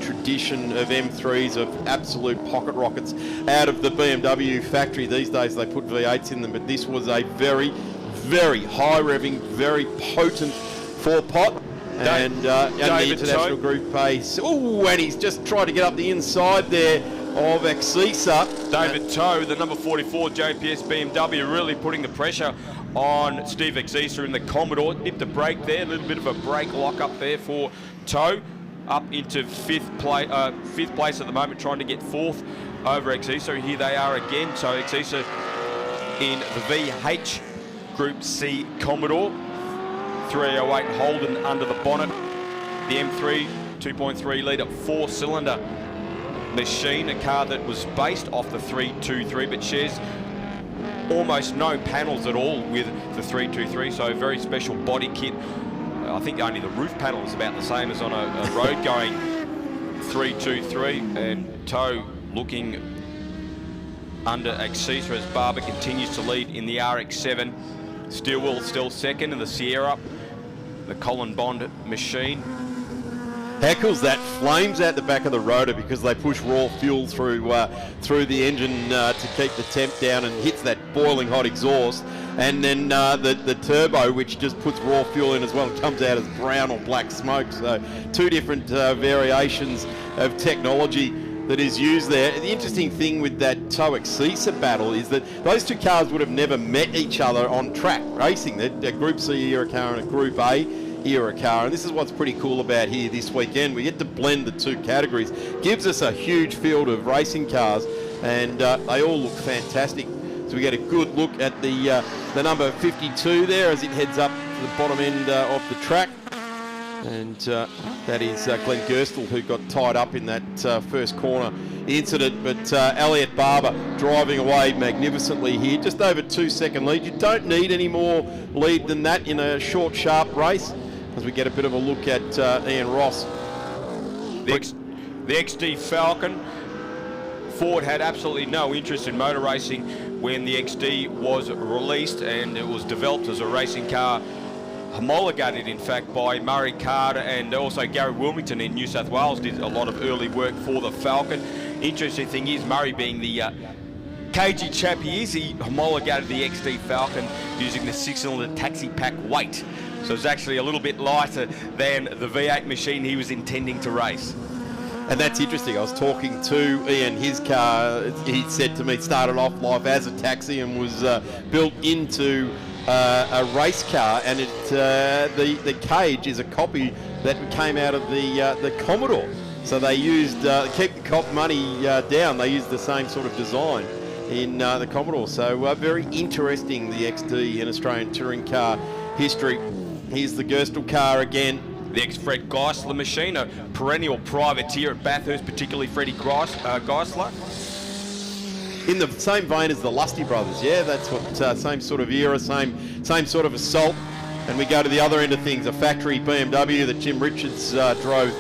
tradition of M3s, of absolute pocket rockets out of the BMW factory. These days they put V8s in them, but this was a very, very high revving, very potent four-pot. And the International Group A. Oh, and he's just tried to get up the inside there of Exisa. David Toe, the number 44 JPS BMW, really putting the pressure on Steve Exisa in the Commodore. Nipped a break there, a little bit of a brake lock up there for Toe. Up into fifth place at the moment, trying to get fourth over Exisa. Here they are again. So Exisa in the VH Group C Commodore. 308 Holden under the bonnet. The M3 2.3 litre 4-cylinder machine, a car that was based off the 323 but shares almost no panels at all with the 323, so a very special body kit. I think only the roof panel is about the same as on a road going 323, and Toe looking under Exisa as Barber continues to lead in the RX-7. Stillwell still second in the Sierra, the Colin Bond machine. How cool's that? Flames out the back of the rotor because they push raw fuel through the engine to keep the temp down, and hits that boiling hot exhaust. And then the turbo, which just puts raw fuel in as well, and comes out as brown or black smoke. So two different variations of technology that is used there. The interesting thing with that Toe Exisa battle is that those two cars would have never met each other on track racing. They're a Group C era car and a Group A era car, and this is what's pretty cool about here this weekend. We get to blend the two categories. Gives us a huge field of racing cars, and they all look fantastic. So we get a good look at the number 52 there as it heads up to the bottom end of the track. And that is Glenn Gerstle, who got tied up in that first corner incident. But Elliot Barber driving away magnificently here. Just over 2-second lead. You don't need any more lead than that in a short, sharp race. As we get a bit of a look at Ian Ross. The XD Falcon. Ford had absolutely no interest in motor racing when the XD was released, and it was developed as a racing car, homologated in fact by Murray Carter, and also Gary Wilmington in New South Wales did a lot of early work for the Falcon. Interesting thing is, Murray being the cagey chap he is, he homologated the XD Falcon using the 6-cylinder taxi pack weight. So it's actually a little bit lighter than the V8 machine he was intending to race. And that's interesting. I was talking to Ian, his car, he said to me, started off life as a taxi and was built into a race car, and the cage is a copy that came out of the Commodore. So they used, keep the cop money down, they used the same sort of design in the Commodore. So very interesting, the XD in Australian touring car history. Here's the Gerstle car again. The ex-Fred Geisler machine, a perennial privateer at Bathurst, particularly Freddie Geisler. In the same vein as the Lusty brothers, yeah, that's what, same sort of era, same sort of assault. And we go to the other end of things, a factory BMW that Jim Richards drove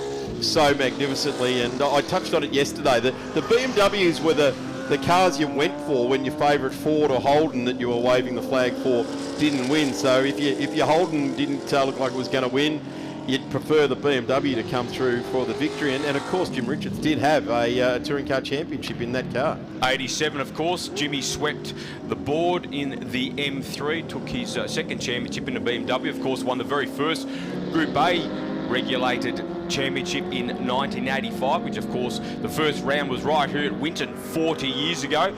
so magnificently. And I touched on it yesterday, that the BMWs were the cars you went for when your favourite Ford or Holden that you were waving the flag for didn't win. So if your Holden didn't look like it was going to win, you'd prefer the BMW to come through for the victory. And of course, Jim Richards did have a touring car championship in that car. 87, of course. Jimmy swept the board in the M3, took his second championship in the BMW. Of course, won the very first Group A regulated championship in 1985, which of course the first round was right here at Winton 40 years ago.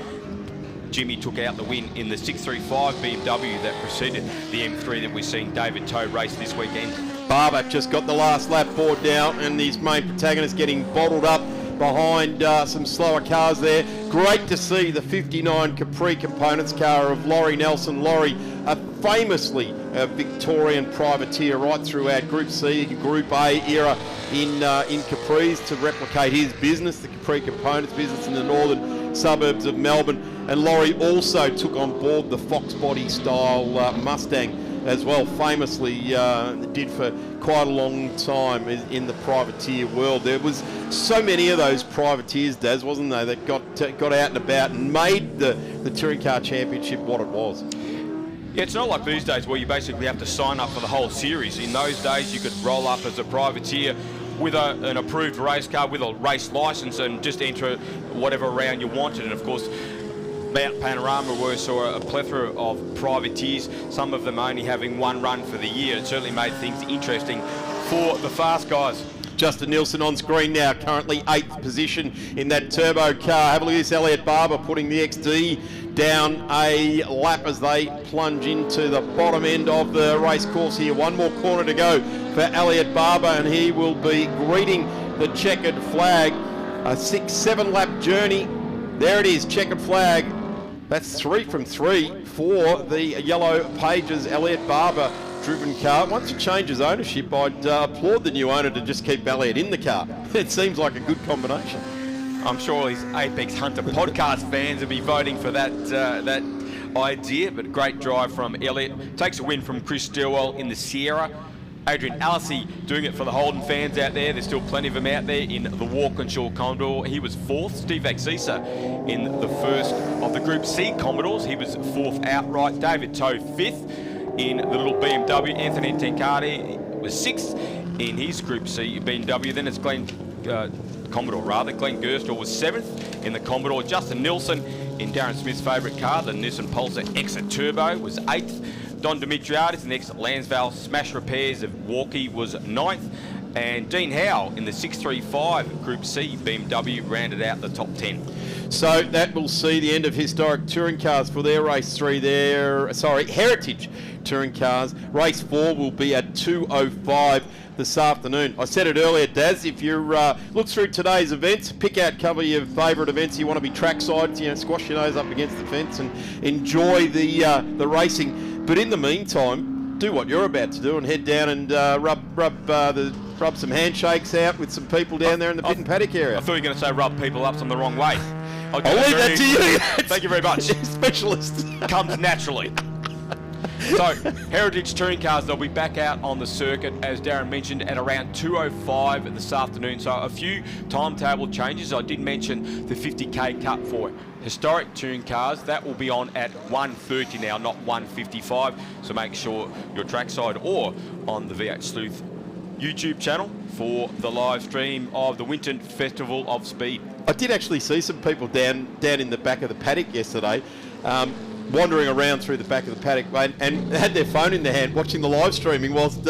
Jimmy took out the win in the 635 BMW that preceded the M3 that we're seeing David Toe race this weekend. Barber just got the last lap board down, and his main protagonist getting bottled up behind some slower cars there. Great to see the 59 Capri Components car of Laurie Nelson. Laurie, a famously Victorian privateer right throughout Group C, Group A era in Capri's to replicate his business, the Capri Components business in the northern suburbs of Melbourne. And Laurie also took on board the Fox body style Mustang as well, famously did for quite a long time in the privateer world. There was so many of those privateers, Daz, wasn't there, that got out and about and made the Touring Car Championship what it was. Yeah, it's not like these days where you basically have to sign up for the whole series. In those days, you could roll up as a privateer with an approved race car with a race licence and just enter whatever round you wanted. And of course, Mount Panorama where we saw a plethora of privateers, some of them only having one run for the year. It certainly made things interesting for the fast guys. Justin Nielsen on screen now, currently 8th position in that turbo car. Have a look at this, Elliot Barber putting the XD down a lap as they plunge into the bottom end of the race course here. One more corner to go for Elliot Barber, and he will be greeting the checkered flag. A 6-7 lap journey. There it is, checkered flag. That's 3 from 3 for the Yellow Pages Elliot Barber driven car. Once it changes ownership, I'd applaud the new owner to just keep Elliot in the car. It seems like a good combination. I'm sure these Apex Hunter podcast fans will be voting for that idea, but great drive from Elliot. Takes a win from Chris Stilwell in the Sierra. Adrian Alessi doing it for the Holden fans out there. There's still plenty of them out there in the Walkinshaw Commodore. He was 4th. Steve Axisa in the first of the Group C Commodores. He was 4th outright. David Toe 5th in the little BMW. Anthony Tencardi was 6th in his Group C BMW. Then it's Glenn Gerstel was 7th in the Commodore. Justin Nielsen in Darren Smith's favourite car, the Nissan Pulsar Exit Turbo, was 8th. Don Dimitriadis, the next Lansvale Smash Repairs of Walkie, was 9th. And Dean Howe in the 635 Group C BMW rounded out the top 10. So that will see the end of historic touring cars for their race 3 there. Heritage touring cars. Race 4 will be at 2:05 this afternoon. I said it earlier, Daz, if you look through today's events, pick out a couple of your favourite events you want to be trackside, squash your nose up against the fence and enjoy the racing. But in the meantime, do what you're about to do and head down and rub some handshakes out with some people down there in the pit and paddock area. I thought you were going to say rub people up the wrong way. I'll leave that to you. Thank you very much. Specialist. Comes naturally. So, Heritage Touring Cars, they'll be back out on the circuit, as Darren mentioned, at around 2:05 this afternoon. So, a few timetable changes. I did mention the 50k cut for Historic Touring Cars. That will be on at 1:30 now, not 1:55. So, make sure you're trackside or on the V8 Sleuth YouTube channel for the live stream of the Winton Festival of Speed. I did actually see some people down in the back of the paddock yesterday, wandering around through the back of the paddock and had their phone in their hand watching the live streaming whilst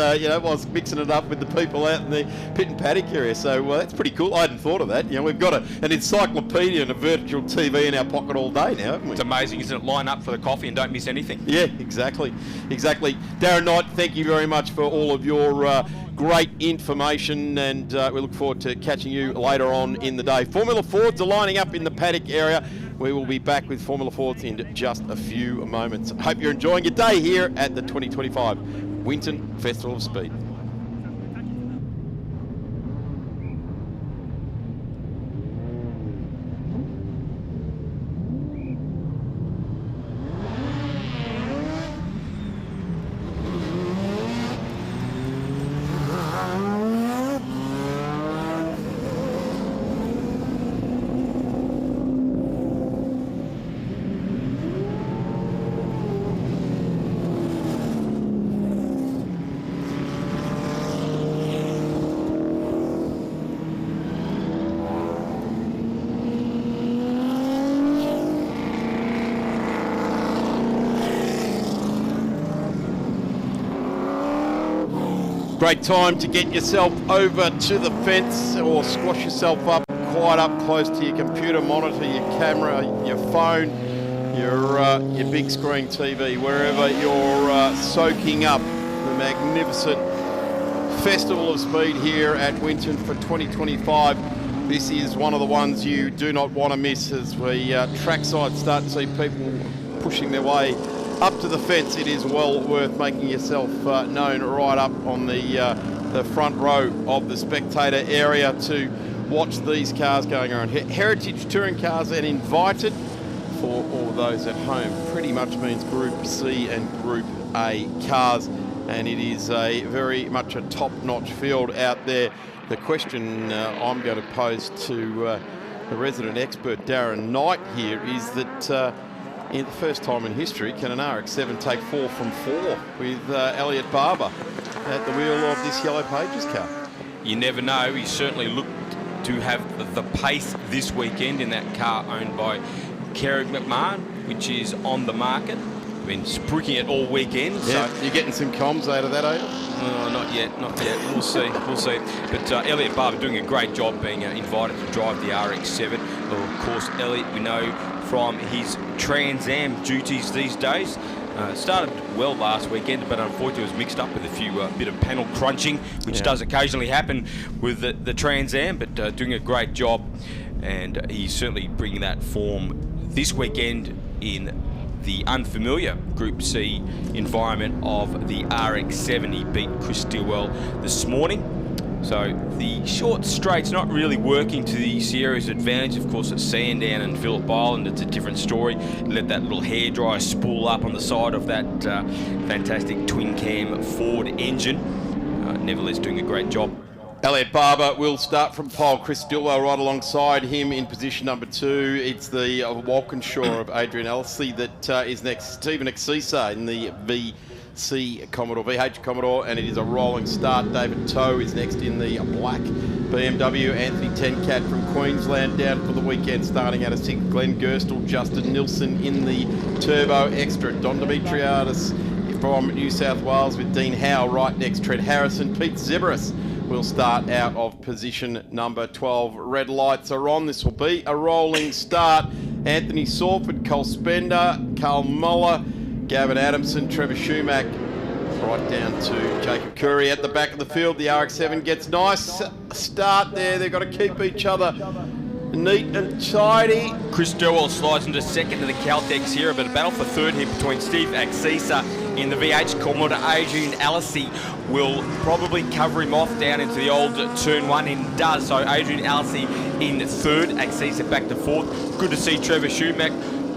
mixing it up with the people out in the pit and paddock area. So that's pretty cool. I hadn't thought of that. We've got an encyclopedia and a virtual TV in our pocket all day now, haven't we? It's amazing, isn't it? Line up for the coffee and don't miss anything. Yeah, exactly. Darren Knight, thank you very much for all of your great information, and we look forward to catching you later on in the day. Formula Fords are lining up in the paddock area. We will be back with Formula Fords in just a few moments. Hope you're enjoying your day here at the 2025 Winton Festival of Speed. Great time to get yourself over to the fence or squash yourself up quite up close to your computer monitor, your camera, your phone, your big screen TV, wherever you're soaking up the magnificent Festival of Speed here at Winton for 2025. This is one of the ones you do not want to miss as we trackside start to see people pushing their way up to the fence. It is well worth making yourself known right up on the front row of the spectator area to watch these cars going around. Heritage Touring Cars and invited for all those at home pretty much means Group C and Group A cars, and it is a very much a top-notch field out there. The question I'm going to pose to the resident expert Darren Knight here is that In the first time in history, can an RX-7 take 4 from 4 with Elliot Barber at the wheel of this Yellow Pages car? You never know. He certainly looked to have the pace this weekend in that car owned by Kerry McMahon, which is on the market. Been spruiking it all weekend. Yeah, so you're getting some comms out of that, are you? not yet. We'll see. But Elliot Barber doing a great job being invited to drive the RX-7. Well, of course, Elliot, we know from his Trans Am duties these days. Started well last weekend, but unfortunately was mixed up with a few bit of panel crunching, which does occasionally happen with the Trans Am, but doing a great job, and he's certainly bringing that form this weekend in the unfamiliar Group C environment of the RX-7. He beat Chris Stilwell this morning. So the short straight's not really working to the Sierra's advantage. Of course, at Sandown and Phillip Island, it's a different story. Let that little hairdryer spool up on the side of that fantastic twin-cam Ford engine. Nevertheless, doing a great job. Elliot Barber will start from pole. Chris Stilwell right alongside him in position number 2. It's the Walkinshaw of Adrian Elsey that is next. Stephen Exisa in the VH Commodore, and it is a rolling start. David Toe is next in the black BMW. Anthony Tencat from Queensland down for the weekend, starting out of 6th. Glenn Gerstle, Justin Nilsson in the Turbo Extra. Don Demetriadis from New South Wales with Dean Howe right next. Trent Harrison, Pete Zebras will start out of position number 12. Red lights are on. This will be a rolling start. Anthony Salford, Cole Spender, Carl Muller, Gavin Adamson, Trevor Schumack, right down to Jacob Curry at the back of the field. The RX-7 gets nice start there. They've got to keep each other neat and tidy. Chris Stilwell slides into second to the Caltex here, but a battle for third here between Steve Axisa in the VH Commodore. Adrian Alesi will probably cover him off down into the old turn 1 and does. So Adrian Alesi in third, Axisa back to fourth. Good to see Trevor Schumack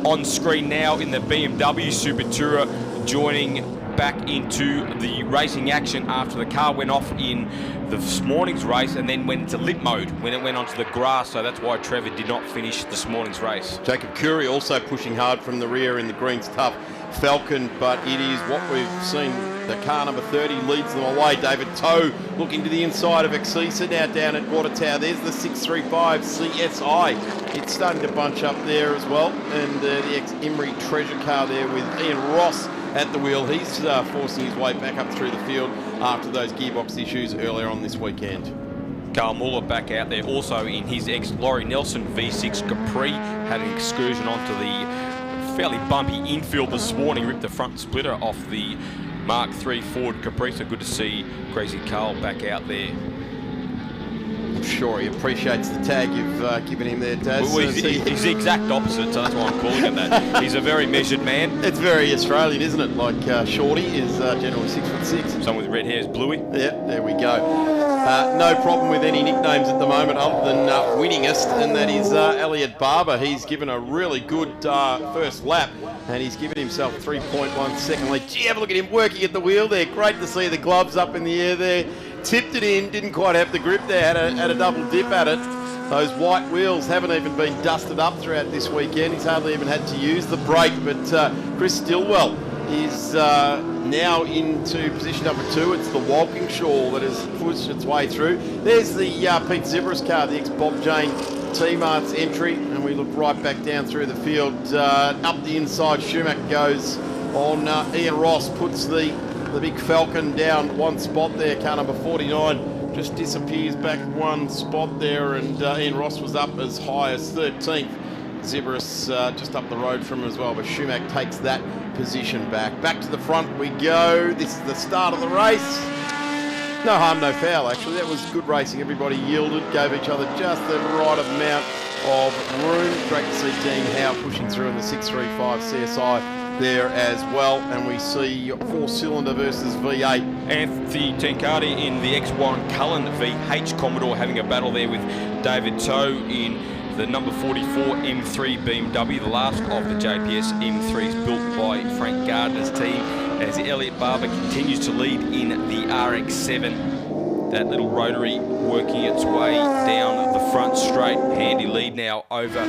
on screen now in the BMW Super Tourer, joining back into the racing action after the car went off in this morning's race and then went into limp mode when it went onto the grass. So that's why Trevor did not finish this morning's race. Jacob Curry also pushing hard from the rear in the Greens Tough Falcon, but it is what we've seen. The car number 30 leads them away. David Toe looking to the inside of Exisa now down at Watertower. There's the 635 CSI. It's starting to bunch up there as well. And the ex-Emery Treasure car there with Ian Ross at the wheel. He's forcing his way back up through the field after those gearbox issues earlier on this weekend. Carl Muller back out there also in his ex-Laurie Nelson V6 Capri. Had an excursion onto the fairly bumpy infield this morning, ripped the front splitter off the Mark III Ford Capri. So good to see Crazy Carl back out there. I'm sure he appreciates the tag you've given him there, Daz. Well, he's the exact opposite, so that's why I'm calling him that. He's a very measured man. It's very Australian, isn't it? Like Shorty is generally 6'6". Someone with red hair is Bluey. Yeah, there we go. No problem with any nicknames at the moment other than winningest, and that is Elliot Barber. He's given a really good first lap, and he's given himself 3.1 second lead. Gee, have a look at him working at the wheel there. Great to see the gloves up in the air there. Tipped it in, didn't quite have the grip there, had a double dip at it. Those white wheels haven't even been dusted up throughout this weekend. He's hardly even had to use the brake, but Chris Stilwell is now into position number 2. It's the Walkinshaw that has pushed its way through. There's the Pete Zebras car, the ex-Bob Jane T-Mart's entry, and we look right back down through the field. Up the inside, Schumacher goes on. Ian Ross puts the big Falcon down one spot there. Car number 49 just disappears back one spot there, and Ian Ross was up as high as 13th. Zebras just up the road from him as well, but Schumacher takes that position back. Back to the front we go. This is the start of the race. No harm, no foul, actually. That was good racing. Everybody yielded, gave each other just the right amount of room. Great to see Dean Howe pushing through in the 635 CSI there as well, and we see 4-cylinder versus V8. Anthony Tencardi in the ex-Warren Cullen VH Commodore having a battle there with David Toe in the number 44 M3 BMW, the last of the JPS M3s built by Frank Gardner's team, as Elliot Barber continues to lead in the RX-7. That little rotary working its way down the front straight. Handy lead now over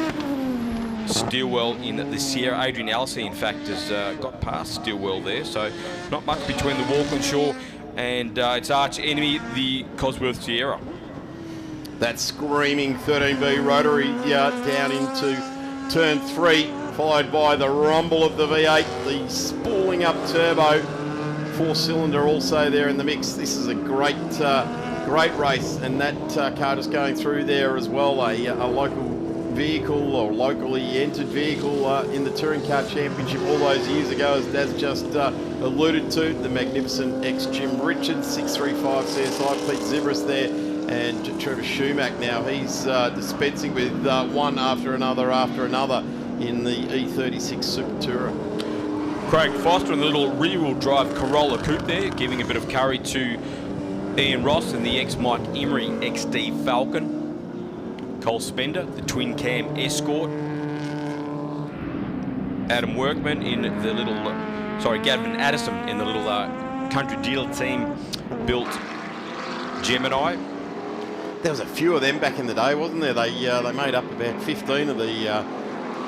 Stillwell in the Sierra. Adrian Alsey, in fact, has got past Stillwell there, so not much between the Walkinshaw and its arch enemy, the Cosworth Sierra. That screaming 13B rotary down into turn 3, followed by the rumble of the V8, the spooling up turbo, 4-cylinder also there in the mix. This is a great race, and that car just going through there as well, a local vehicle or locally entered vehicle in the Touring Car Championship all those years ago, as Daz just alluded to, the magnificent ex-Jim Richards, 635 CSI, Pete Zibris there, and Trevor Schumack now. He's dispensing with one after another in the E36 Super Tourer. Craig Foster in the little rear-wheel drive Corolla coupe there, giving a bit of curry to Ian Ross and the ex-Mike Emery XD Falcon. Cole Spender, the twin cam Escort. Adam Workman in the little, Gavin Addison in the little country dealer team built Gemini. There was a few of them back in the day, wasn't there? They made up about 15 of the, I'm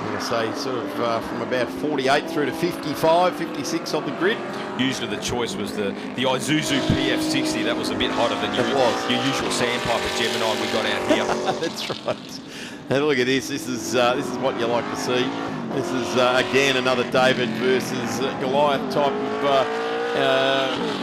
going to say, sort of from about 48 through to 55, 56 on the grid. Usually the choice was the Isuzu PF60. That was a bit hotter than your usual Sandpiper Gemini we got out here. That's right. And look at this. This is what you like to see. This is again another David versus Goliath type of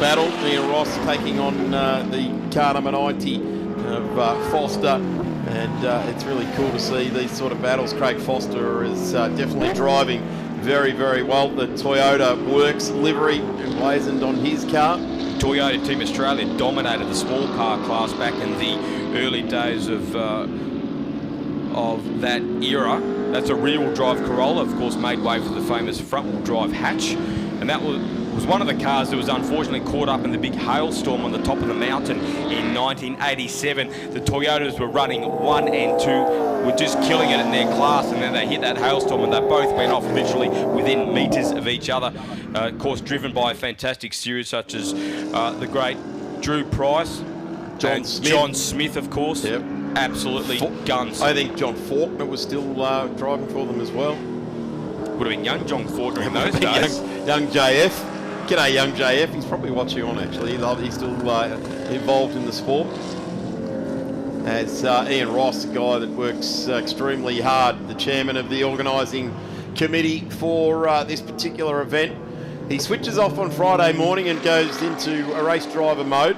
battle. Ian Ross taking on the car number 90 of Foster. And it's really cool to see these sort of battles. Craig Foster is definitely driving very, very well. The Toyota Works livery emblazoned on his car. Toyota Team Australia dominated the small car class back in the early days of that era. That's a rear-wheel drive Corolla, of course, made way for the famous front-wheel drive hatch. And that was one of the cars that was unfortunately caught up in the big hailstorm on the top of the mountain in 1987. The Toyotas were running 1 and 2, were just killing it in their class, and then they hit that hailstorm and they both went off literally within metres of each other. Of course, driven by a fantastic series such as the great Drew Price, John Smith, of course. Yep. Absolutely guns. I think John Faulkner was still driving for them as well. Would have been young John Faulkner in those days. young JF. G'day, young JF. He's probably watching on, actually. He's still involved in the sport. As Ian Ross, a guy that works extremely hard, the chairman of the organising committee for this particular event. He switches off on Friday morning and goes into a race driver mode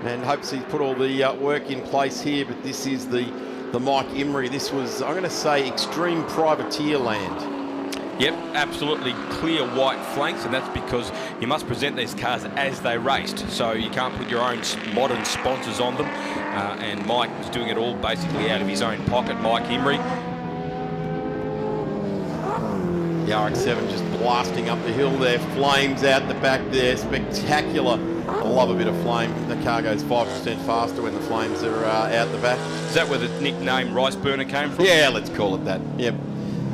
and hopes he's put all the work in place here. But this is the Mike Emery. This was, I'm going to say, extreme privateer land. Yep, absolutely clear white flanks, and that's because you must present these cars as they raced. So you can't put your own modern sponsors on them. And Mike was doing it all basically out of his own pocket, Mike Emery. The RX-7 just blasting up the hill there. Flames out the back there. Spectacular. I love a bit of flame. The car goes 5% faster when the flames are out the back. Is that where the nickname Rice Burner came from? Yeah, let's call it that. Yep.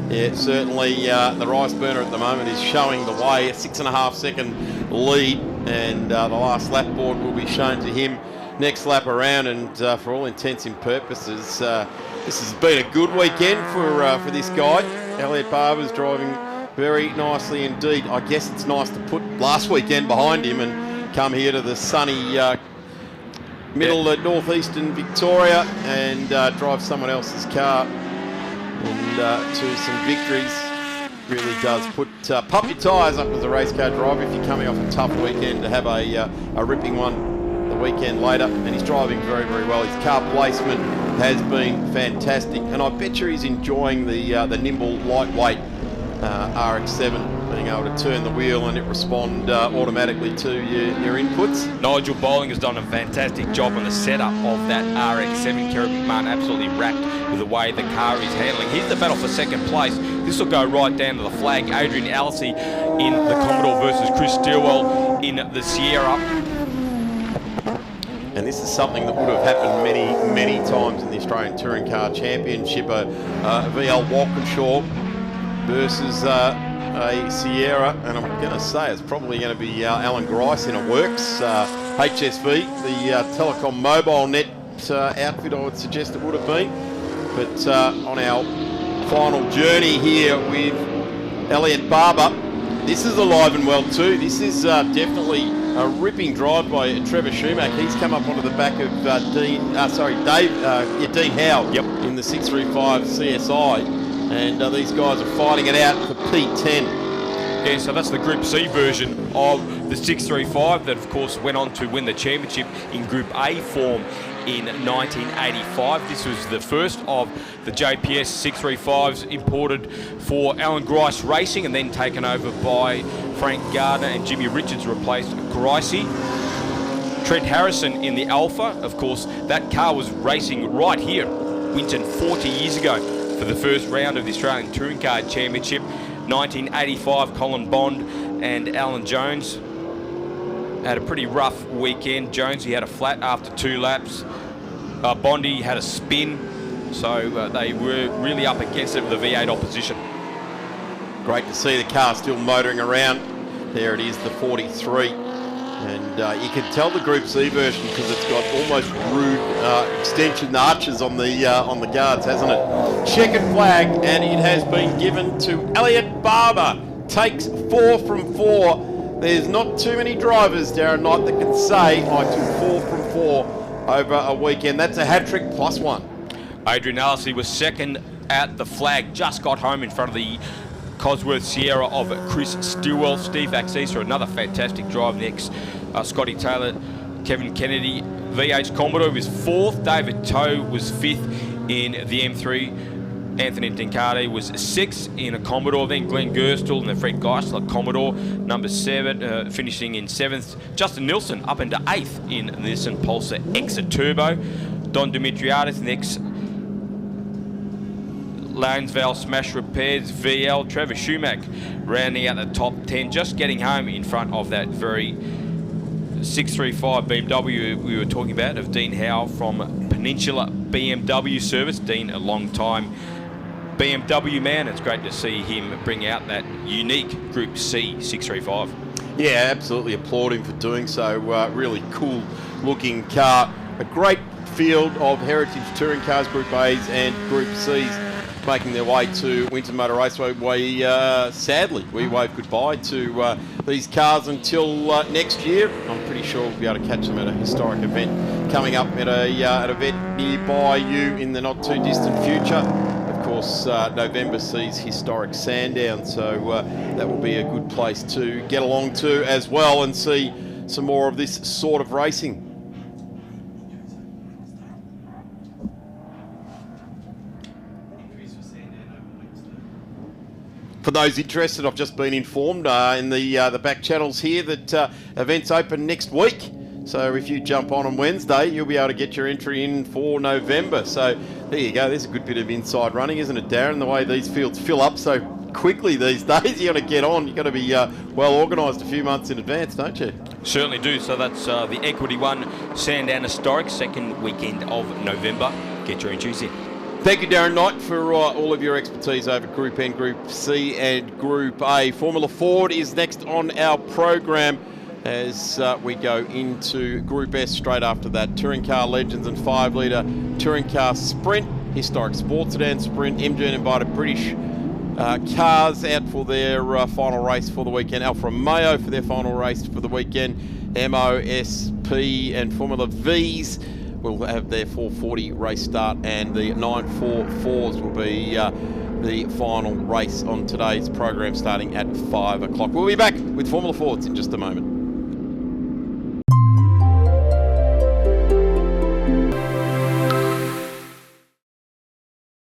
Yeah, certainly the Rice Burner at the moment is showing the way. A 6.5 second lead, and the last lap board will be shown to him next lap around. And for all intents and purposes, this has been a good weekend for this guy. Elliot Barber's driving very nicely indeed. I guess it's nice to put last weekend behind him and come here to the sunny middle of northeastern Victoria and drive someone else's car and to some victories. Really does pump your tyres up as a race car driver if you're coming off a tough weekend to have a ripping one the weekend later. And he's driving very, very well. His car placement has been fantastic, and I bet you he's enjoying the nimble, lightweight RX-7, being able to turn the wheel and it respond automatically to your inputs. Nigel Bowling has done a fantastic job on the setup of that RX-7. Kerry McMahon absolutely wrapped with the way the car is handling. Here's the battle for second place. This will go right down to the flag. Adrian Alsey in the Commodore versus Chris Stillwell in the Sierra. And this is something that would have happened many, many times in the Australian Touring Car Championship. VL Walkinshaw versus a Sierra, and I'm going to say it's probably going to be Alan Grice in a Works HSV, the Telecom Mobile Net outfit I would suggest it would have been. But on our final journey here with Elliot Barber. This is alive and well too. This is definitely a ripping drive by Trevor Schumack. He's come up onto the back of Dean Howe in the 635 CSI, and these guys are fighting it out for P10. Yeah, so that's the Group C version of the 635 that, of course, went on to win the championship in Group A form in 1985. This was the first of the JPS 635s imported for Alan Grice Racing and then taken over by Frank Gardner and Jimmy Richards replaced Gricey. Trent Harrison in the Alpha, of course, that car was racing right here, Winton, 40 years ago for the first round of the Australian Touring Car Championship. 1985, Colin Bond and Alan Jones had a pretty rough weekend. Jones, he had a flat after 2 laps. Bondi had a spin, so they were really up against it with the V8 opposition. Great to see the car still motoring around. There it is, the 43. And you can tell the Group C version because it's got almost rude extension arches on the guards, hasn't it? Checkered flag, and it has been given to Elliot Barber. Takes 4 from 4. There's not too many drivers, Darren Knight, that can say I took 4 from 4 over a weekend. That's a hat-trick +1. Adrian Allison was second at the flag, just got home in front of the Cosworth Sierra of Chris Stillwell. Steve Axisa, another fantastic drive next. Scotty Taylor, Kevin Kennedy. VH Commodore was 4th. David Toe was 5th in the M3. Anthony Dincardi was 6th in a Commodore. Then Glenn Gerstle and the Fred Geisler Commodore, number 7, finishing in 7th. Justin Nilsson up into 8th in the Nissan Pulsar Exa Turbo. Don Dimitriadis next. Lanesvale Smash Repairs VL. Trevor Schumack rounding out the top 10, just getting home in front of that very 635 BMW we were talking about of Dean Howe from Peninsula BMW Service. Dean, a long time BMW man. It's great to see him bring out that unique Group C 635. Yeah, absolutely applaud him for doing so. Really cool looking car. A great field of heritage touring cars, Group A's and Group C's, making their way to Winton Motor Raceway. Sadly, we wave goodbye to these cars until next year. I'm pretty sure we'll be able to catch them at a historic event coming up at an event nearby you in the not too distant future. Of course, November sees historic Sandown, so that will be a good place to get along to as well and see some more of this sort of racing. For those interested, I've just been informed in the back channels here that events open next week. So if you jump on Wednesday, you'll be able to get your entry in for November. So there you go. There's a good bit of inside running, isn't it, Darren? The way these fields fill up so quickly these days, you got to get on. You got to be well organised a few months in advance, don't you? Certainly do. So that's the Equity One Sandown Historic, second weekend of November. Get your entries in. Thank you, Darren Knight, for all of your expertise over Group N, Group C and Group A. Formula Ford is next on our program as we go into Group S straight after that. Touring Car Legends and 5-litre Touring Car Sprint, Historic Sports Sedan Sprint. MGN invited British cars out for their final race for the weekend. Alfa Romeo for their final race for the weekend. MOSP and Formula V's will have their 440 race start, and the 944s will be the final race on today's program starting at 5 o'clock. We'll be back with Formula Fords in just a moment.